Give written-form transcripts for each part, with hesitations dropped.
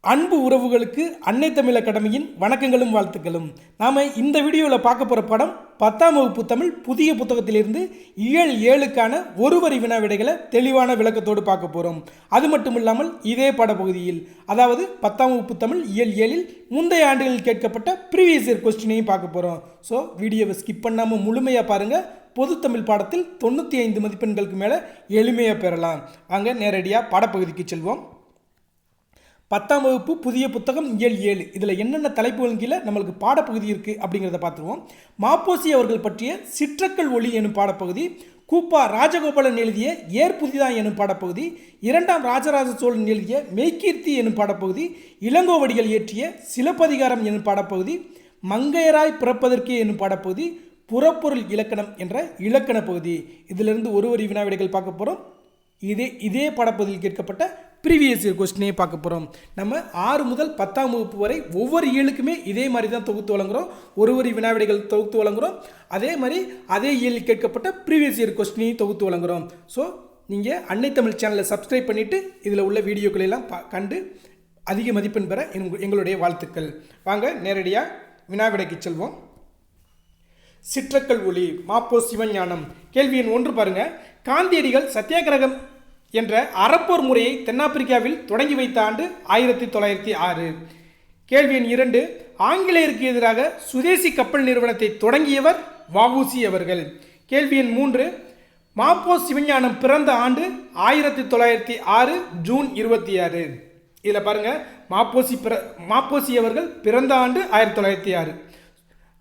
அன்பு உறவுகளுக்கு அன்னை தமிழ் அகாடமியின் வணக்கங்களும் வாழ்த்துக்களும். நாம் இந்த வீடியோவில் பார்க்க போகிற படம் 10ஆம் வகுப்பு தமிழ் புதிய புத்தகத்திலிருந்து இயல் 7க்கான ஒரு வரி வினா விடைகளை தெளிவான விளக்கத்தோடு பார்க்க போகிறோம். அது மட்டும் இல்லாமல் இதே பாடப்பகுதியில், அதாவது 10ஆம் வகுப்பு தமிழ் இயல் 7இல் முந்தைய ஆண்டுகளில் கேட்கப்பட்ட ப்ரீவியஸ் இயர் கொஸ்டினையும் பார்க்க போகிறோம். ஸோ வீடியோவை ஸ்கிப் பண்ணாமல் முழுமையாக பாருங்கள். பொது தமிழ் பாடத்தில் 95 மதிப்பெண்களுக்கு மேலே எளிமையாக பெறலாம். வாங்க நேரடியாக பாடப்பகுதிக்கு செல்வோம். 10ஆம் வகுப்பு புதிய புத்தகம் இயல் 7 இதில் என்னென்ன தலைப்புகள் கீழே நம்மளுக்கு பாடப்பகுதி இருக்குது அப்படிங்கிறத பார்த்துருவோம். மாப்போசி அவர்கள் பற்றிய சிற்றக்கல் ஒளி எனும் பாடப்பகுதி, கூப்பா ராஜகோபாலன் எழுதிய ஏர் புதிதா எனும் பாடப்பகுதி, 2ஆம் ராஜராஜ சோழன் எழுதிய மெய்கீர்த்தி எனும் பாடப்பகுதி, இளங்கோவடிகள் இயற்றிய சிலப்பதிகாரம் எனும் பாடப்பகுதி, மங்கையராய் பிறப்பதற்கே எனும் பாடப்பகுதி, புறப்பொருள் இலக்கணம் என்ற இலக்கண பகுதி. இதிலிருந்து ஒரு வரி வினாவிடைகள் பார்க்க போகிறோம். இதே பாடப்பகுதியில் கேட்கப்பட்ட ப்ரீவியஸ் இயர் கொஸ்டினே பார்க்க போகிறோம். நம்ம 6 முதல் 10ஆம் வகுப்பு வரை ஒவ்வொரு இயலுக்குமே இதே மாதிரி தான் தொகுத்து வழங்குகிறோம். ஒரு வரி வினாவிடைகள் தொகுத்து வழங்குகிறோம். அதே மாதிரி அதே இயலில் கேட்கப்பட்ட ப்ரீவியஸ் இயர் கொஸ்டினையும் தொகுத்து வழங்குகிறோம். ஸோ நீங்கள் அன்னை தமிழ் சேனலை சப்ஸ்கிரைப் பண்ணிவிட்டு இதில் உள்ள வீடியோக்களெல்லாம் கண்டு அதிக மதிப்பெண் பெற எங்களுடைய வாழ்த்துக்கள். வாங்க நேரடியாக வினாவிடைக்கு செல்வோம். சிற்றக்கல் ஒளி, மாப்போ சிவஞானம். கேள்வி எண் 1 பாருங்க. காந்தியடிகள் சத்தியாகிரகம் என்ற அறப்போர் முறையை தென்னாப்பிரிக்காவில் தொடங்கி வைத்த ஆண்டு 1906. கேள்வி எண் 2. ஆங்கிலேயருக்கு எதிராக சுதேசி கப்பல் நிறுவனத்தை தொடங்கியவர் வ.உ.சி. அவர்கள். கேள்வி எண் 3. மாப்போ சிவஞானம் பிறந்த ஆண்டு 1906 ஜூன் 26. இதில் பாருங்க, மாப்போசி அவர்கள் பிறந்த ஆண்டு 1906.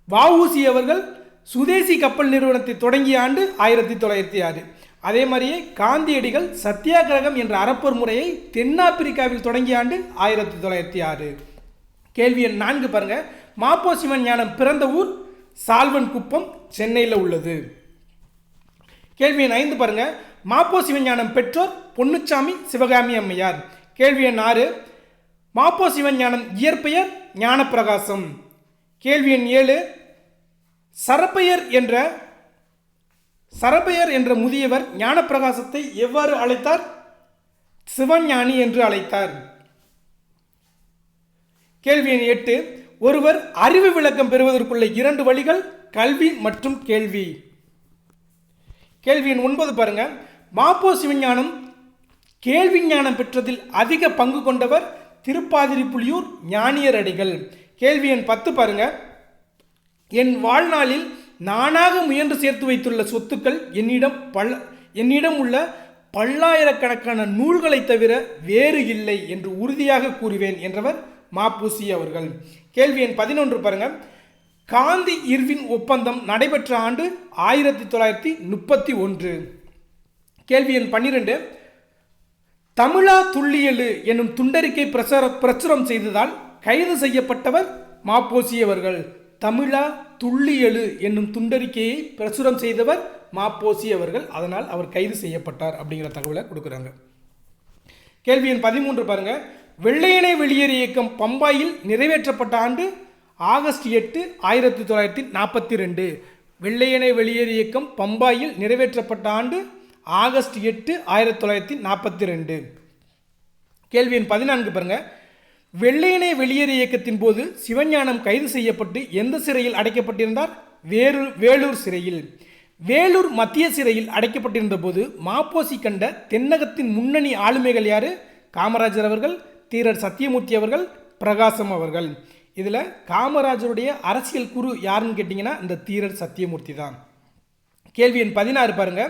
வ.உ.சி. அவர்கள் சுதேசி கப்பல் நிறுவனத்தை தொடங்கிய ஆண்டு 1906. அதே மாதிரியே காந்தியடிகள் சத்தியாகிரகம் என்ற அறப்போர் முறையை தென்னாப்பிரிக்காவில் தொடங்கிய ஆண்டு 1906. கேள்வி எண் 4 பாருங்க. மாப்போ சிவஞானம் பிறந்த ஊர் சால்வன் குப்பம், சென்னையில் உள்ளது. கேள்வி எண் 5 பாருங்க. மாப்போ சிவஞானம் பெற்றோர் பொன்னுச்சாமி, சிவகாமி அம்மையார். கேள்வி எண் 6. மாப்போ சிவஞானம் இயற்பெயர் ஞானப்பிரகாசம். கேள்வி எண் 7. சரபையர் என்ற முதியவர் ஞானப்பிரகாசத்தை எவ்வாறு அழைத்தார்? சிவஞானி என்று அழைத்தார். கேள்வி எண் 8. ஒருவர் அறிவு விளக்கம் பெறுவதற்குள்ள 2 வழிகள் கல்வி மற்றும் கேள்வி. கேள்வி எண் 9 பாருங்க. மாப்போ சிவஞானம் கேள்வி ஞானம் பெற்றதில் அதிக பங்கு கொண்டவர் திருப்பாதிரி புலியூர் ஞானியர் அடிகள். கேள்வி எண் 10 பாருங்க. என் வாழ்நாளில் நானாக முயன்று சேர்த்து வைத்துள்ள சொத்துக்கள் என்னிடம் உள்ள பல்லாயிரக்கணக்கான நூல்களை தவிர வேறு இல்லை என்று உறுதியாக கூறுவேன் என்றவர் மாப்போசி அவர்கள். கேள்வி எண் 11 பாருங்க. காந்தி இர்வின் ஒப்பந்தம் நடைபெற்ற ஆண்டு 1931. கேள்வி எண் 12. தமிழா துள்ளியலு என்னும் துண்டறிக்கை பிரசுரம் செய்ததால் கைது செய்யப்பட்டவர் மாப்போசி அவர்கள். தமிழா துள்ளியலு என்னும் துண்டறிக்கையை பிரசுரம் செய்தவர் மாப்போசி அவர்கள். அதனால் அவர் கைது செய்யப்பட்டார் அப்படிங்கிற தகவலை கொடுக்குறாங்க. கேள்வி எண் 13 பாருங்க. வெள்ளையனே வெளியேறு இயக்கம் பம்பாயில் நிறைவேற்றப்பட்ட ஆண்டு ஆகஸ்ட் 8 1942. வெள்ளையனே வெளியேறு இயக்கம் பம்பாயில் நிறைவேற்றப்பட்ட ஆண்டு ஆகஸ்ட் 8 1942. கேள்வி எண் 14 பாருங்க. வெள்ளையனே வெளியேறு இயக்கத்தின் போது சிவஞானம் கைது செய்யப்பட்டு எந்த சிறையில் அடைக்கப்பட்டிருந்தார்? வேலூர் சிறையில். வேலூர் மத்திய சிறையில் அடைக்கப்பட்டிருந்த போது மாப்போசி கண்ட தென்னகத்தின் முன்னணி ஆளுமைகள் யாரு? காமராஜர் அவர்கள், தீரர் சத்தியமூர்த்தி அவர்கள், பிரகாசம் அவர்கள். இதில் காமராஜருடைய அரசியல் குரு யாருன்னு கேட்டிங்கன்னா இந்த தீரர் சத்தியமூர்த்தி தான். கேள்வி எண் 16 பாருங்க.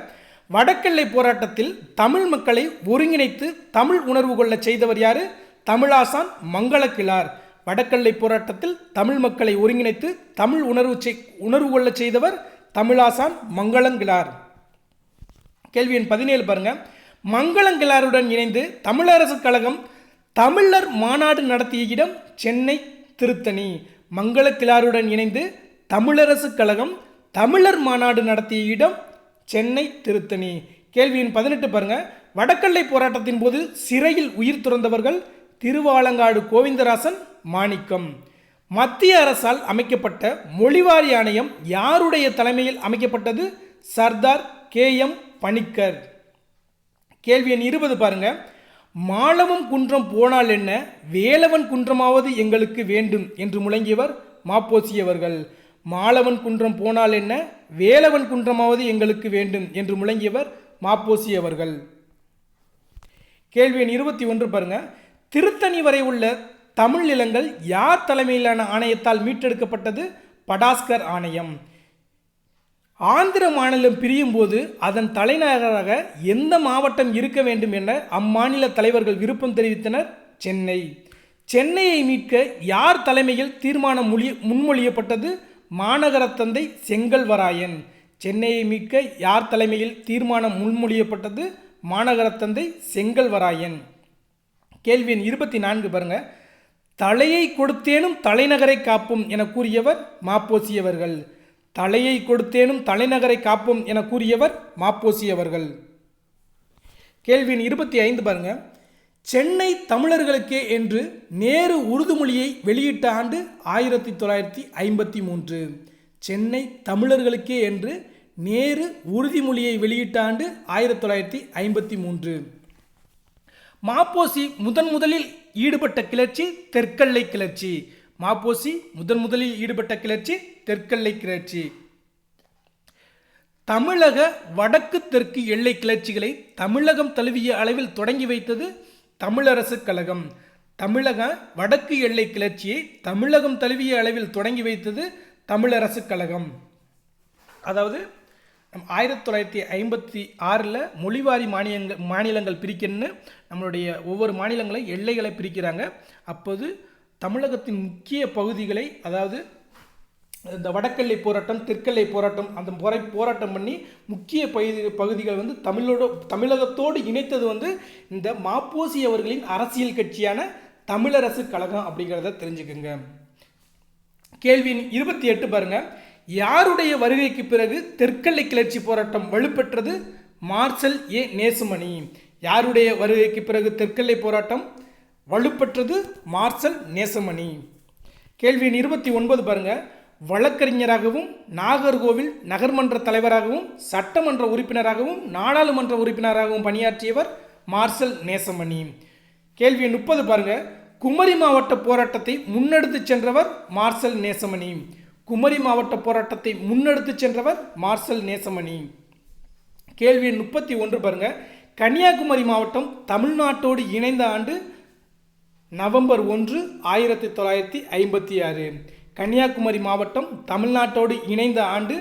வடக்கெல்லை போராட்டத்தில் தமிழ் மக்களை ஒருங்கிணைத்து தமிழ் உணர்வு கொள்ள செய்தவர் யாரு? தமிழாசான் மங்களக்கிழார். வடக்கல்லை போராட்டத்தில் தமிழ் மக்களை ஒருங்கிணைத்து தமிழ் உணர்வு கொள்ள செய்தவர் தமிழாசான் மங்களங்கிழார். கேள்வி எண் 17 பாருங்க. மங்களங்கிழாருடன் இணைந்து தமிழரசு கழகம் தமிழர் மாநாடு நடத்திய இடம் சென்னை திருத்தணி. மங்களக்கிழாருடன் இணைந்து தமிழரசு கழகம் தமிழர் மாநாடு நடத்திய இடம் சென்னை திருத்தணி. கேள்வி எண் 18 பாருங்க. வடக்கல்லை போராட்டத்தின் போது சிறையில் உயிர் துறந்தவர்கள் திருவாலங்காடு கோவிந்தராசன், மாணிக்கம். மத்திய அரசால் அமைக்கப்பட்ட மொழிவாரி ஆணையம் யாருடைய தலைமையில் அமைக்கப்பட்டது? சர்தார் K.M. பணிக்கர். கேள்வி எண் 20 பாருங்க. மாலவன் குன்றம் போனால் என்ன, வேலவன் குன்றமாவது எங்களுக்கு வேண்டும் என்று முழங்கியவர் மாப்போசி அவர்கள். மாலவன் குன்றம் போனால் என்ன, வேலவன் குன்றமாவது எங்களுக்கு வேண்டும் என்று முழங்கியவர் மாப்போசி அவர்கள். கேள்வி எண் 21 பாருங்க. திருத்தணி வரை உள்ள தமிழ் நிலங்கள் யார் தலைமையிலான ஆணையத்தால் மீட்டெடுக்கப்பட்டது? படாஸ்கர் ஆணையம். ஆந்திர மாநிலம் பிரியும் போது அதன் தலைநகராக எந்த மாவட்டம் இருக்க வேண்டும் என அம்மாநில தலைவர்கள் விருப்பம் தெரிவித்தனர்? சென்னை. சென்னையை மீட்க யார் தலைமையில் தீர்மானம் முன்மொழியப்பட்டது? மாநகர தந்தை செங்கல்வராயன். சென்னையை மீட்க யார் தலைமையில் தீர்மானம் முன்மொழியப்பட்டது? மாநகர தந்தை செங்கல்வராயன். கேள்வி எண் 24 பாருங்க. தலையை கொடுத்தேனும் தலைநகரை காப்போம் என கூறியவர் மாப்போசி அவர்கள். தலையை கொடுத்தேனும் தலைநகரை காப்போம் என கூறியவர் மாப்போசி அவர்கள். கேள்வி எண் 25 பாருங்க. சென்னை தமிழர்களுக்கே என்று நேரு உறுதிமொழியை வெளியிட்ட ஆண்டு 1953. சென்னை தமிழர்களுக்கே என்று நேரு உறுதிமொழியை வெளியிட்ட ஆண்டு 1953. மாப்போசி முதலில் ஈடுபட்ட கிளர்ச்சி தெற்கெல்லை கிளர்ச்சி. மாப்போசி முதலில் ஈடுபட்ட கிளர்ச்சி தெற்கெல்லை கிளர்ச்சி. தமிழக வடக்கு தெற்கு எல்லை கிளர்ச்சிகளை தமிழகம் தழுவிய அளவில் தொடங்கி வைத்தது தமிழரசு கழகம். தமிழக வடக்கு எல்லை கிளர்ச்சியை தமிழகம் தழுவிய அளவில் தொடங்கி வைத்தது தமிழரசு கழகம். அதாவது 1956 மொழிவாரி மாநிலங்கள் பிரிக்கணும்னு நம்மளுடைய ஒவ்வொரு மாநிலங்களையும் எல்லைகளை பிரிக்கிறாங்க. அப்போது தமிழகத்தின் முக்கிய பகுதிகளை, அதாவது இந்த வடக்கெல்லை போராட்டம் தெற்கெல்லை போராட்டம், அந்த போராட்டம் பண்ணி முக்கிய பகுதிகள் வந்து தமிழகத்தோடு இணைத்தது வந்து இந்த மாப்போசி அவர்களின் அரசியல் கட்சியான தமிழரசு கழகம் அப்படிங்கிறத தெரிஞ்சுக்குங்க. கேள்வி 28 பாருங்க. யாருடைய வருகைக்கு பிறகு தெற்கெல்லை கிளர்ச்சி போராட்டம் வலுப்பெற்றது? மார்ஷல் ஏ நேசமணி. யாருடைய வருகைக்கு பிறகு தெற்கெல்லை போராட்டம் வலுப்பெற்றது? மார்ஷல் நேசமணி. கேள்வி 29 பாருங்க. வழக்கறிஞராகவும் நாகர்கோவில் நகர்மன்ற தலைவராகவும் சட்டமன்ற உறுப்பினராகவும் நாடாளுமன்ற உறுப்பினராகவும் பணியாற்றியவர் மார்ஷல் நேசமணி. கேள்வி 30 பாருங்க. குமரி மாவட்ட போராட்டத்தை முன்னெடுத்து சென்றவர் மார்ஷல் நேசமணி. குமரி மாவட்ட போராட்டத்தை முன்னெடுத்து சென்றவர் மார்ஷல் நேசமணி. கேள்வி 31 பாருங்க. கன்னியாகுமரி மாவட்டம் தமிழ்நாட்டோடு இணைந்த ஆண்டு நவம்பர் 1, 1956. கன்னியாகுமரி மாவட்டம் தமிழ்நாட்டோடு இணைந்த ஆண்டு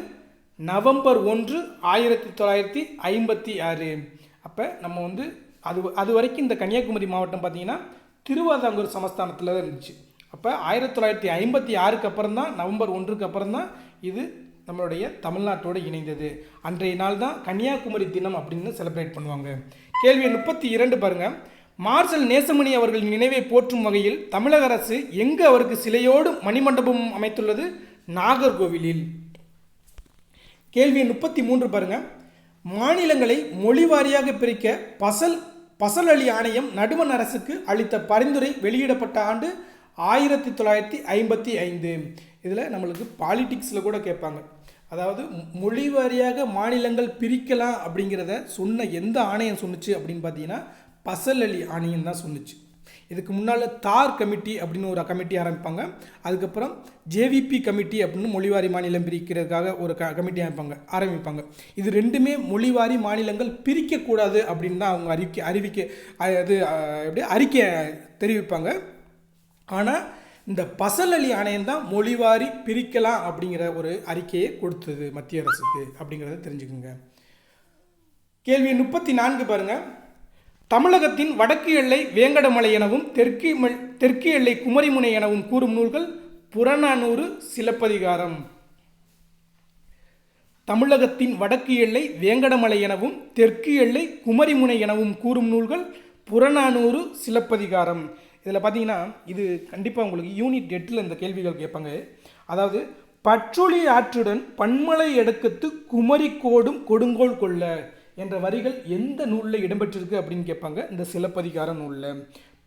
நவம்பர் 1, 1956. அப்போ நம்ம வந்து அது வரைக்கும் இந்த கன்னியாகுமரி மாவட்டம் பார்த்திங்கன்னா திருவாதாங்கூர் சமஸ்தானத்தில் தான் இருந்துச்சு. அப்போ 1956 அப்புறம் தான், நவம்பர் 1 அப்புறம் தான் இது நம்மளுடைய தமிழ்நாட்டோடு இணைந்தது. அன்றைய நாள் தான் கன்னியாகுமரி தினம் அப்படின்னு செலிப்ரேட் பண்ணுவாங்க. கேள்வி 32 பாருங்கள். மார்ஷல் நேசமணி அவர்களின் நினைவை போற்றும் வகையில் தமிழக அரசு எங்கு அவருக்கு சிலையோடு மணிமண்டபம் அமைத்துள்ளது? நாகர்கோவிலில். கேள்வி 33 பாருங்கள். மாநிலங்களை மொழி வாரியாக பிரிக்க பசல் அலி ஆணையம் நடுவண் அரசுக்கு அளித்த பரிந்துரை வெளியிடப்பட்ட ஆண்டு 1955. இதில் நம்மளுக்கு பாலிடிக்ஸில் கூட கேட்பாங்க. அதாவது மொழி வாரியாக மாநிலங்கள் பிரிக்கலாம் அப்படிங்கிறத சொன்ன எந்த ஆணையம் சொன்னிச்சு அப்படின்னு பார்த்தீங்கன்னா பசல் அலி ஆணையம் தான் சொன்னிச்சு. இதுக்கு முன்னால் தார் கமிட்டி அப்படின்னு ஒரு கமிட்டி ஆரம்பிப்பாங்க. அதுக்கப்புறம் ஜேவிபி கமிட்டி அப்படின்னு மொழிவாரி மாநிலம் பிரிக்கிறதுக்காக ஒரு கமிட்டி ஆரம்பிப்பாங்க. இது ரெண்டுமே மொழிவாரி மாநிலங்கள் பிரிக்கக்கூடாது அப்படின்னு தான் அவங்க அறிக்கை தெரிவிப்பாங்க. ஆனால் இந்த பசல் அலி ஆணையம் தான் மொழிவாரி பிரிக்கலாம் அப்படிங்கிற ஒரு அறிக்கையை கொடுத்தது மத்திய அரசுக்கு அப்படிங்கிறத தெரிஞ்சுக்கோங்க. கேள்வி 34 பாருங்கள். தமிழகத்தின் வடக்கு எல்லை வேங்கடமலை எனவும் தெற்கு எல்லை குமரிமுனை எனவும் கூறும் நூல்கள் புறநானூறு, சிலப்பதிகாரம். தமிழகத்தின் வடக்கு எல்லை வேங்கடமலை எனவும் தெற்கு எல்லை குமரிமுனை எனவும் கூறும் நூல்கள் புறநானூறு, சிலப்பதிகாரம். இதில் பார்த்தீங்கன்னா இது கண்டிப்பாக உங்களுக்கு யூனிட் 8 இந்த கேள்விகள் கேட்பாங்க. அதாவது பற்றொளி ஆற்றுடன் பன்மலை எடுக்கத்து குமரி கோடும் கொடுங்கோல் கொள்ள என்ற வரிகள் எந்த நூலில் இடம்பெற்றிருக்கு அப்படின்னு கேட்பாங்க. இந்த சிலப்பதிகார நூலில்.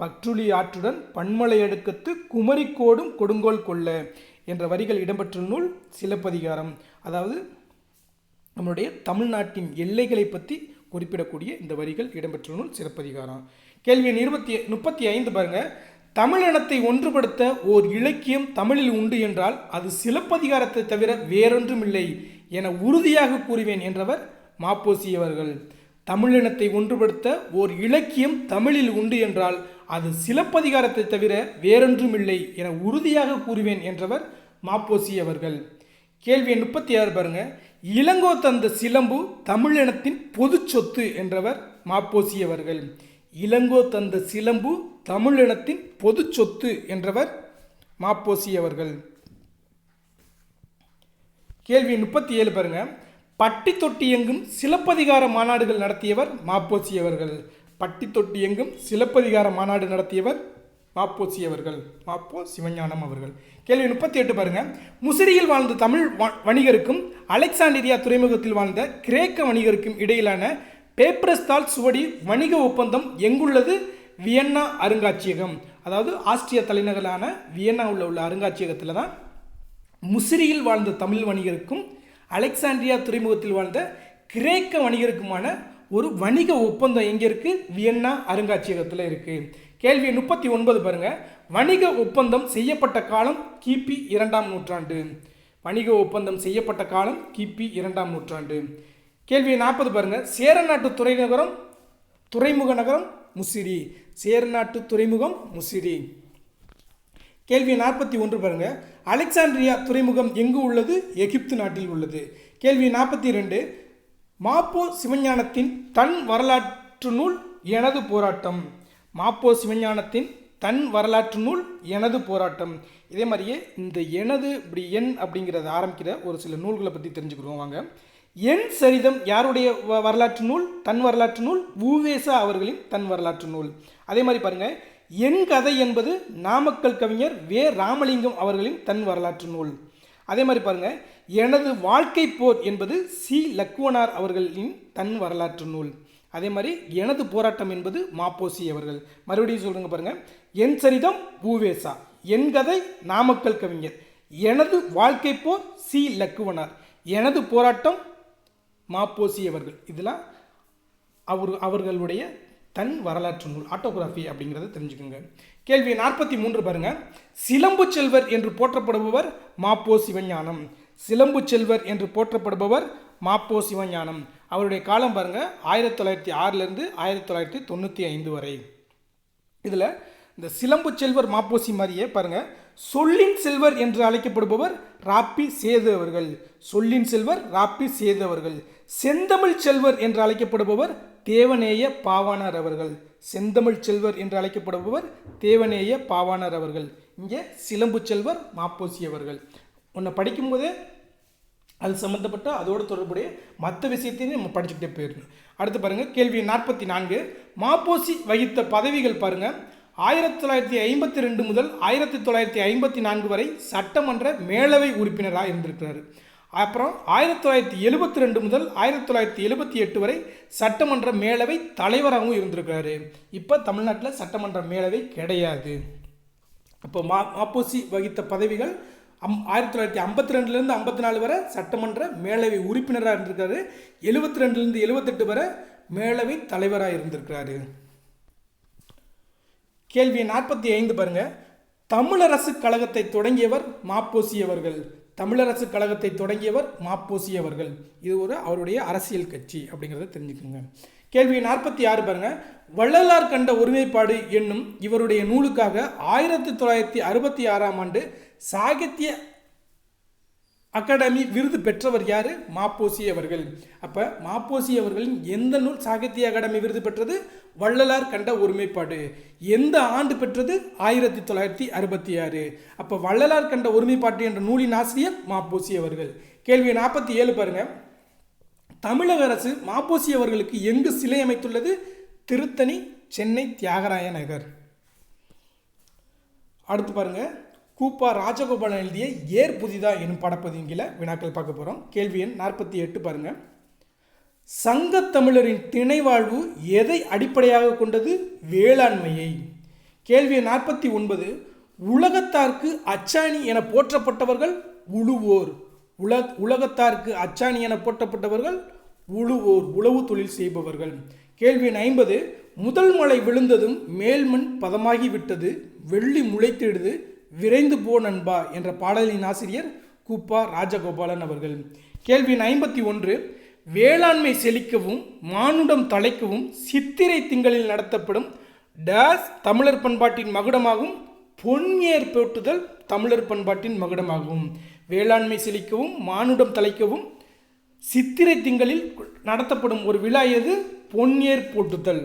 பற்றுளி ஆற்றுடன் பன்மலை அடுக்கத்து குமரிக்கோடும் கொடுங்கோல் கொள்ள என்ற வரிகள் இடம்பெற்ற நூல் சிலப்பதிகாரம். அதாவது நம்மளுடைய தமிழ்நாட்டின் எல்லைகளை பற்றி குறிப்பிடக்கூடிய இந்த வரிகள் இடம்பெற்ற நூல் சிலப்பதிகாரம். கேள்வி எண் 35 பாருங்க. தமிழினத்தை ஒன்றுபடுத்த ஓர் இலக்கியம் தமிழில் உண்டு என்றால் அது சிலப்பதிகாரத்தை தவிர வேறொன்றும் இல்லை என உறுதியாக கூறுவேன் என்றவர் மாப்போசி அவர்கள். தமிழினத்தை ஒன்றுபடுத்த ஓர் இலக்கியம் தமிழில் உண்டு என்றால் அது சிலப்பதிகாரத்தை தவிர வேறொன்றும் இல்லை என உறுதியாக கூறுவேன் என்றவர் மாப்போசி அவர்கள். கேள்வி எண் 36 பாருங்க. இளங்கோ தந்த சிலம்பு தமிழினத்தின் பொது சொத்து என்றவர் மாப்போசி அவர்கள். இளங்கோ தந்த சிலம்பு தமிழினத்தின் பொது சொத்து என்றவர் மாப்போசி அவர்கள். கேள்வி 37 பாருங்க. பட்டி தொட்டி எங்கும் சிலப்பதிகார மாநாடுகள் நடத்தியவர் மாப்போசி அவர்கள். பட்டி தொட்டி எங்கும் சிலப்பதிகார மாநாடு நடத்தியவர் மாப்போசி அவர்கள், மாப்போ சிவஞானம் அவர்கள். கேள்வி 38 பாருங்க. முசிறியில் வாழ்ந்த தமிழ் வணிகருக்கும் அலெக்சாண்டிரியா துறைமுகத்தில் வாழ்ந்த கிரேக்க வணிகருக்கும் இடையிலான பேப்பரஸ்தால் சுவடி வணிக ஒப்பந்தம் எங்குள்ளது? வியன்னா அருங்காட்சியகம். அதாவது ஆஸ்திரிய தலைநகரான வியன்னா உள்ள அருங்காட்சியகத்தில் தான் முசிறியில் வாழ்ந்த தமிழ் வணிகருக்கும் அலெக்சாண்டிரியா துறைமுகத்தில் வாழ்ந்த கிரேக்க வணிகருக்குமான ஒரு வணிக ஒப்பந்தம் எங்கே இருக்குது? வியன்னா அருங்காட்சியகத்தில் இருக்குது. கேள்வி 39 பாருங்க. வணிக ஒப்பந்தம் செய்யப்பட்ட காலம் கிபி 2ஆம் நூற்றாண்டு. வணிக ஒப்பந்தம் செய்யப்பட்ட காலம் கிபி 2ஆம் நூற்றாண்டு. கேள்வி 40 பாருங்க. சேரநாட்டு துறைமுக நகரம் முசிறி. சேரநாட்டு துறைமுகம் முசிறி. கேள்வி 41 பாருங்க. அலெக்சாண்ட்ரியா துறைமுகம் எங்கு உள்ளது? எகிப்து நாட்டில் உள்ளது. கேள்வி 42. மாப்போ சிவஞானத்தின் தன் வரலாற்று நூல் எனது போராட்டம். மாப்போ சிவஞானத்தின் தன் வரலாற்று நூல் எனது போராட்டம். இதே மாதிரியே இந்த எனது இப்படி என் அப்படிங்கிறத ஆரம்பிக்கிற ஒரு சில நூல்களை பற்றி தெரிஞ்சுக்கிறோம் வாங்க. என் சரிதம் யாருடைய வரலாற்று நூல்? தன் வரலாற்று நூல் உவேசா அவர்களின் தன் வரலாற்று நூல். அதே மாதிரி பாருங்க, என் கதை என்பது நாமக்கல் கவிஞர் வே ராமலிங்கம் அவர்களின் தன் வரலாற்று நூல். அதே மாதிரி பாருங்க, எனது வாழ்க்கை போர் என்பது சி லக்குவனார் அவர்களின் தன் வரலாற்று நூல். அதே மாதிரி எனது போராட்டம் என்பது மாப்போசி அவர்கள். மறுபடியும் சொல்லுங்க பாருங்க. என் சரிதம் உவேசா, என் கதை நாமக்கல் கவிஞர், எனது வாழ்க்கை போர் சி லக்குவனார், எனது போராட்டம் மாப்போசி அவர்கள். இதெல்லாம் அவர்களுடைய தன் வரலாற்று நூல், ஆட்டோகிராஃபி அப்படிங்கிறத தெரிஞ்சுக்கோங்க. கேள்வி 43 பாருங்க. சிலம்பு செல்வர் என்று போற்றப்படுபவர் மாப்போ சிவஞானம். சிலம்பு செல்வர் என்று போற்றப்படுபவர் மாப்போ சிவஞானம். அவருடைய காலம் பாருங்க 1906 1995 வரை. இதில் இந்த சிலம்பு செல்வர் மாப்போசி மாதிரியே பாருங்க, சொல்லின் செல்வர் என்று அழைக்கப்படுபவர் ராப்பி சேது அவர்கள். சொல்லின் செல்வர் ராப்பி சேது அவர்கள். செந்தமிழ் செல்வர் என்று அழைக்கப்படுபவர் தேவநேய பாவாணர் அவர்கள். செந்தமிழ் செல்வர் என்று அழைக்கப்படுபவர் தேவநேய பாவாணர் அவர்கள். இங்கே சிலம்பு செல்வர் மாப்போசி அவர்கள். உன்னை படிக்கும்போதே அது சம்மந்தப்பட்ட அதோடு தொடர்புடைய மற்ற விஷயத்தையும் நம்ம படிச்சுக்கிட்டே போயிடணும். அடுத்து பாருங்க, கேள்வி 44. மாப்போசி வகித்த பதவிகள் பாருங்க. 1952 முதல் 1954 வரை சட்டமன்ற மேலவை உறுப்பினராக இருந்திருக்கிறார். அப்புறம் 1972 முதல் 1978 வரை சட்டமன்ற மேலவை தலைவராகவும் இருந்திருக்கிறாரு. இப்போ தமிழ்நாட்டில் சட்டமன்ற மேலவை கிடையாது. இப்போ மாப்போசி வகித்த பதவிகள் 1952 54 வரை சட்டமன்ற மேலவை உறுப்பினராக இருந்திருக்காரு. 72 78 வரை மேலவை தலைவராக இருந்திருக்கிறாரு. கேள்வி 45 பாருங்க. தமிழரசு கழகத்தை தொடங்கியவர் மாப்போசி அவர்கள். தமிழரசு கழகத்தை தொடங்கியவர் மாப்போசி அவர்கள். இது அவருடைய அரசியல் கட்சி அப்படிங்கிறத தெரிஞ்சுக்கோங்க. கேள்வி 46 பாருங்க. வள்ளலார் கண்ட ஒருமைப்பாடு என்னும் இவருடைய நூலுக்காக 1966ஆம் ஆண்டு சாகித்ய அகாடமி விருது பெற்றவர் யாரு? மாப்போசி அவர்கள். அப்போ மாப்போசி அவர்களின் எந்த நூல் சாகித்ய அகாடமி விருது பெற்றது? வள்ளலார் கண்ட ஒருமைப்பாடு. எந்த ஆண்டு பெற்றது? 1966. அப்போ வள்ளலார் கண்ட ஒருமைப்பாடு என்ற நூலின் ஆசிரியர் மாப்போசி அவர்கள். கேள்வி 47 பாருங்க. தமிழக அரசு மாப்போசி அவர்களுக்கு எங்கு சிலை அமைத்துள்ளது? திருத்தணி, சென்னை தியாகராய நகர். அடுத்து பாருங்க, கூப்பா ராஜகோபாலன் எழுதிய ஏர் புதிதா எனும் படப்பதின் கீழே வினாக்கள் பார்க்க போகிறோம். கேள்வி எண் 48 பாருங்க. சங்கத்தமிழரின் திணைவாழ்வு எதை அடிப்படையாக கொண்டது? வேளாண்மையை. கேள்வி 49. உலகத்தார்க்கு அச்சாணி என போற்றப்பட்டவர்கள் உழுவோர். உலகத்தார்க்கு அச்சாணி என போற்றப்பட்டவர்கள் உழுவோர், உழவு தொழில் செய்பவர்கள். கேள்வி 50. முதல் மழை விழுந்ததும் மேல்மண் பதமாகி விட்டது, வெள்ளி முளைத்திடுது, விரைந்து போ நண்பா என்ற பாடலின் ஆசிரியர் கூப்பா ராஜகோபாலன் அவர்கள். கேள்வி 51. வேளாண்மை செழிக்கவும் மானுடம் தழைக்கவும் சித்திரை திங்களில் நடத்தப்படும் டேஸ் தமிழர் பண்பாட்டின் மகுடமாகும். பொன்ஏர் போட்டுதல் தமிழர் பண்பாட்டின் மகுடமாகும். வேளாண்மை செழிக்கவும் மானுடம் தழைக்கவும் சித்திரை திங்களில் நடத்தப்படும் ஒரு விழா எது? பொன்ஏர் போட்டுதல்.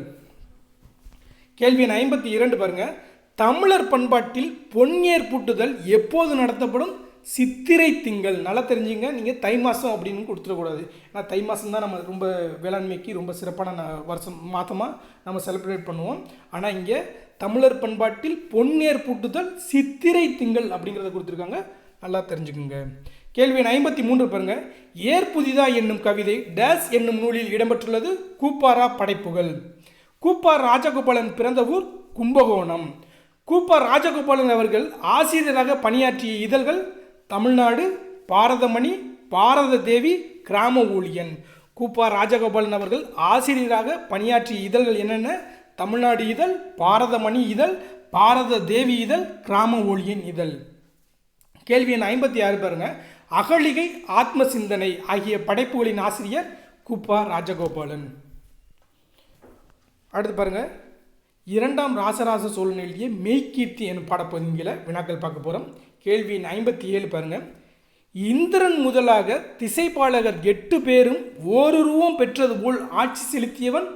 கேள்வி 52 பாருங்க. தமிழர் பண்பாட்டில் பொன்ஏர் பூட்டுதல் எப்போது நடத்தப்படும்? சித்திரை திங்கள். நல்லா தெரிஞ்சுங்க, நீங்கள் தை மாதம் அப்படின்னு கொடுத்துடக்கூடாது. ஏன்னா தை மாதம் தான் நம்ம ரொம்ப வேளாண்மைக்கு ரொம்ப சிறப்பான மாதமாக நம்ம செலிப்ரேட் பண்ணுவோம். ஆனால் இங்கே தமிழர் பண்பாட்டில் பொன்னேர் பூட்டுதல் சித்திரை திங்கள் அப்படிங்கிறத கொடுத்துருக்காங்க, நல்லா தெரிஞ்சுக்குங்க. கேள்வி 53 பாருங்க. ஏர் புதிதா என்னும் கவிதை டேஸ் என்னும் நூலில் இடம்பெற்றுள்ளது. கூப்பாரா படைப்புகள். கூப்பா ராஜகோபாலன் பிறந்த ஊர் கும்பகோணம். கூப்பா ராஜகோபாலன் அவர்கள் ஆசிரியராக பணியாற்றிய இதழ்கள் தமிழ்நாடு, பாரதமணி, பாரத தேவி, கிராம ஊழியன். கூப்பா ராஜகோபாலன் அவர்கள் ஆசிரியராக பணியாற்றிய இதழ்கள் என்னென்ன? தமிழ்நாடு இதழ், பாரதமணி இதழ், பாரத தேவி இதழ், கிராம ஊழியன் இதழ். கேள்வி எண் 56 பாருங்க. அகலிகை, ஆத்ம சிந்தனை ஆகிய படைப்புகளின் ஆசிரியர் கூப்பா ராஜகோபாலன். அடுத்து பாருங்க. 2ஆம் ராசராச சோழன் எழுதிய மெய்கீர்த்தி என்னும் பாடப்பகுதிகளை வினாக்கள் பார்க்க போகிறோம். கேள்வி 57 பாருங்க. இந்திரன் முதலாக திசைப்பாலகர் 8 பேரும் ஓருருவம் பெற்றது போல் ஆட்சி செலுத்தியவன்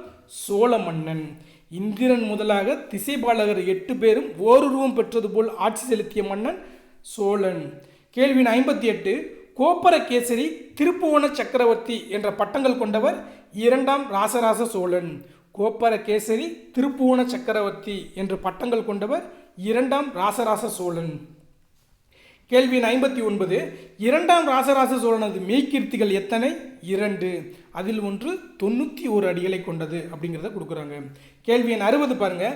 சோழ மன்னன். இந்திரன் முதலாக திசைப்பாலகர் 8 பேரும் ஓருருவம் பெற்றது போல் ஆட்சி செலுத்திய மன்னன் சோழன். கேள்வி 58. கோப்பரகேசரி, திருப்புவன சக்கரவர்த்தி என்ற பட்டங்கள் கொண்டவர் 2ஆம் ராசராச சோழன். கோப்பரகேசரி, திருப்புவன சக்கரவர்த்தி என்ற பட்டங்கள் கொண்டவர் 2ஆம் ராசராச சோழன். கேள்வி 59. 2ஆம் ராசராச சோழனது மெய்கீர்த்திகள் எத்தனை? 2. அதில் ஒன்று 91 அடிகளை கொண்டது அப்படிங்கிறத கொடுக்குறாங்க. கேள்வி 60 பாருங்க.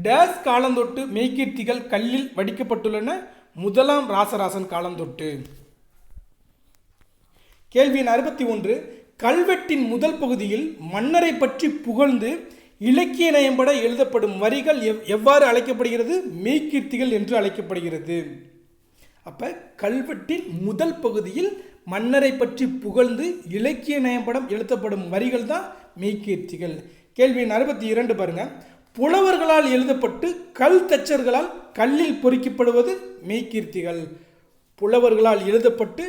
டேஸ் காலந்தொட்டு மெய்கீர்த்திகள் கல்லில் வடிக்கப்பட்டுள்ளன. 1ஆம் ராசராசன் காலந்தொட்டு. கேள்வி 61. கல்வெட்டின் முதல் பகுதியில் மன்னரை பற்றி புகழ்ந்து இலக்கிய நயம்பட எழுதப்படும் வரிகள் எவ்வாறு அழைக்கப்படுகிறது? மெய்கீர்த்திகள் என்று அழைக்கப்படுகிறது. அப்போ கல்வெட்டின் முதல் பகுதியில் மன்னரை பற்றி புகழ்ந்து இலக்கிய நயம்படம் எழுதப்படும் வரிகள் தான் மெய்கீர்த்திகள். கேள்வி 62 பாருங்க. புலவர்களால் எழுதப்பட்டு கல் தச்சர்களால் கல்லில் பொறிக்கப்படுவது மெய்கீர்த்திகள். புலவர்களால் எழுதப்பட்டு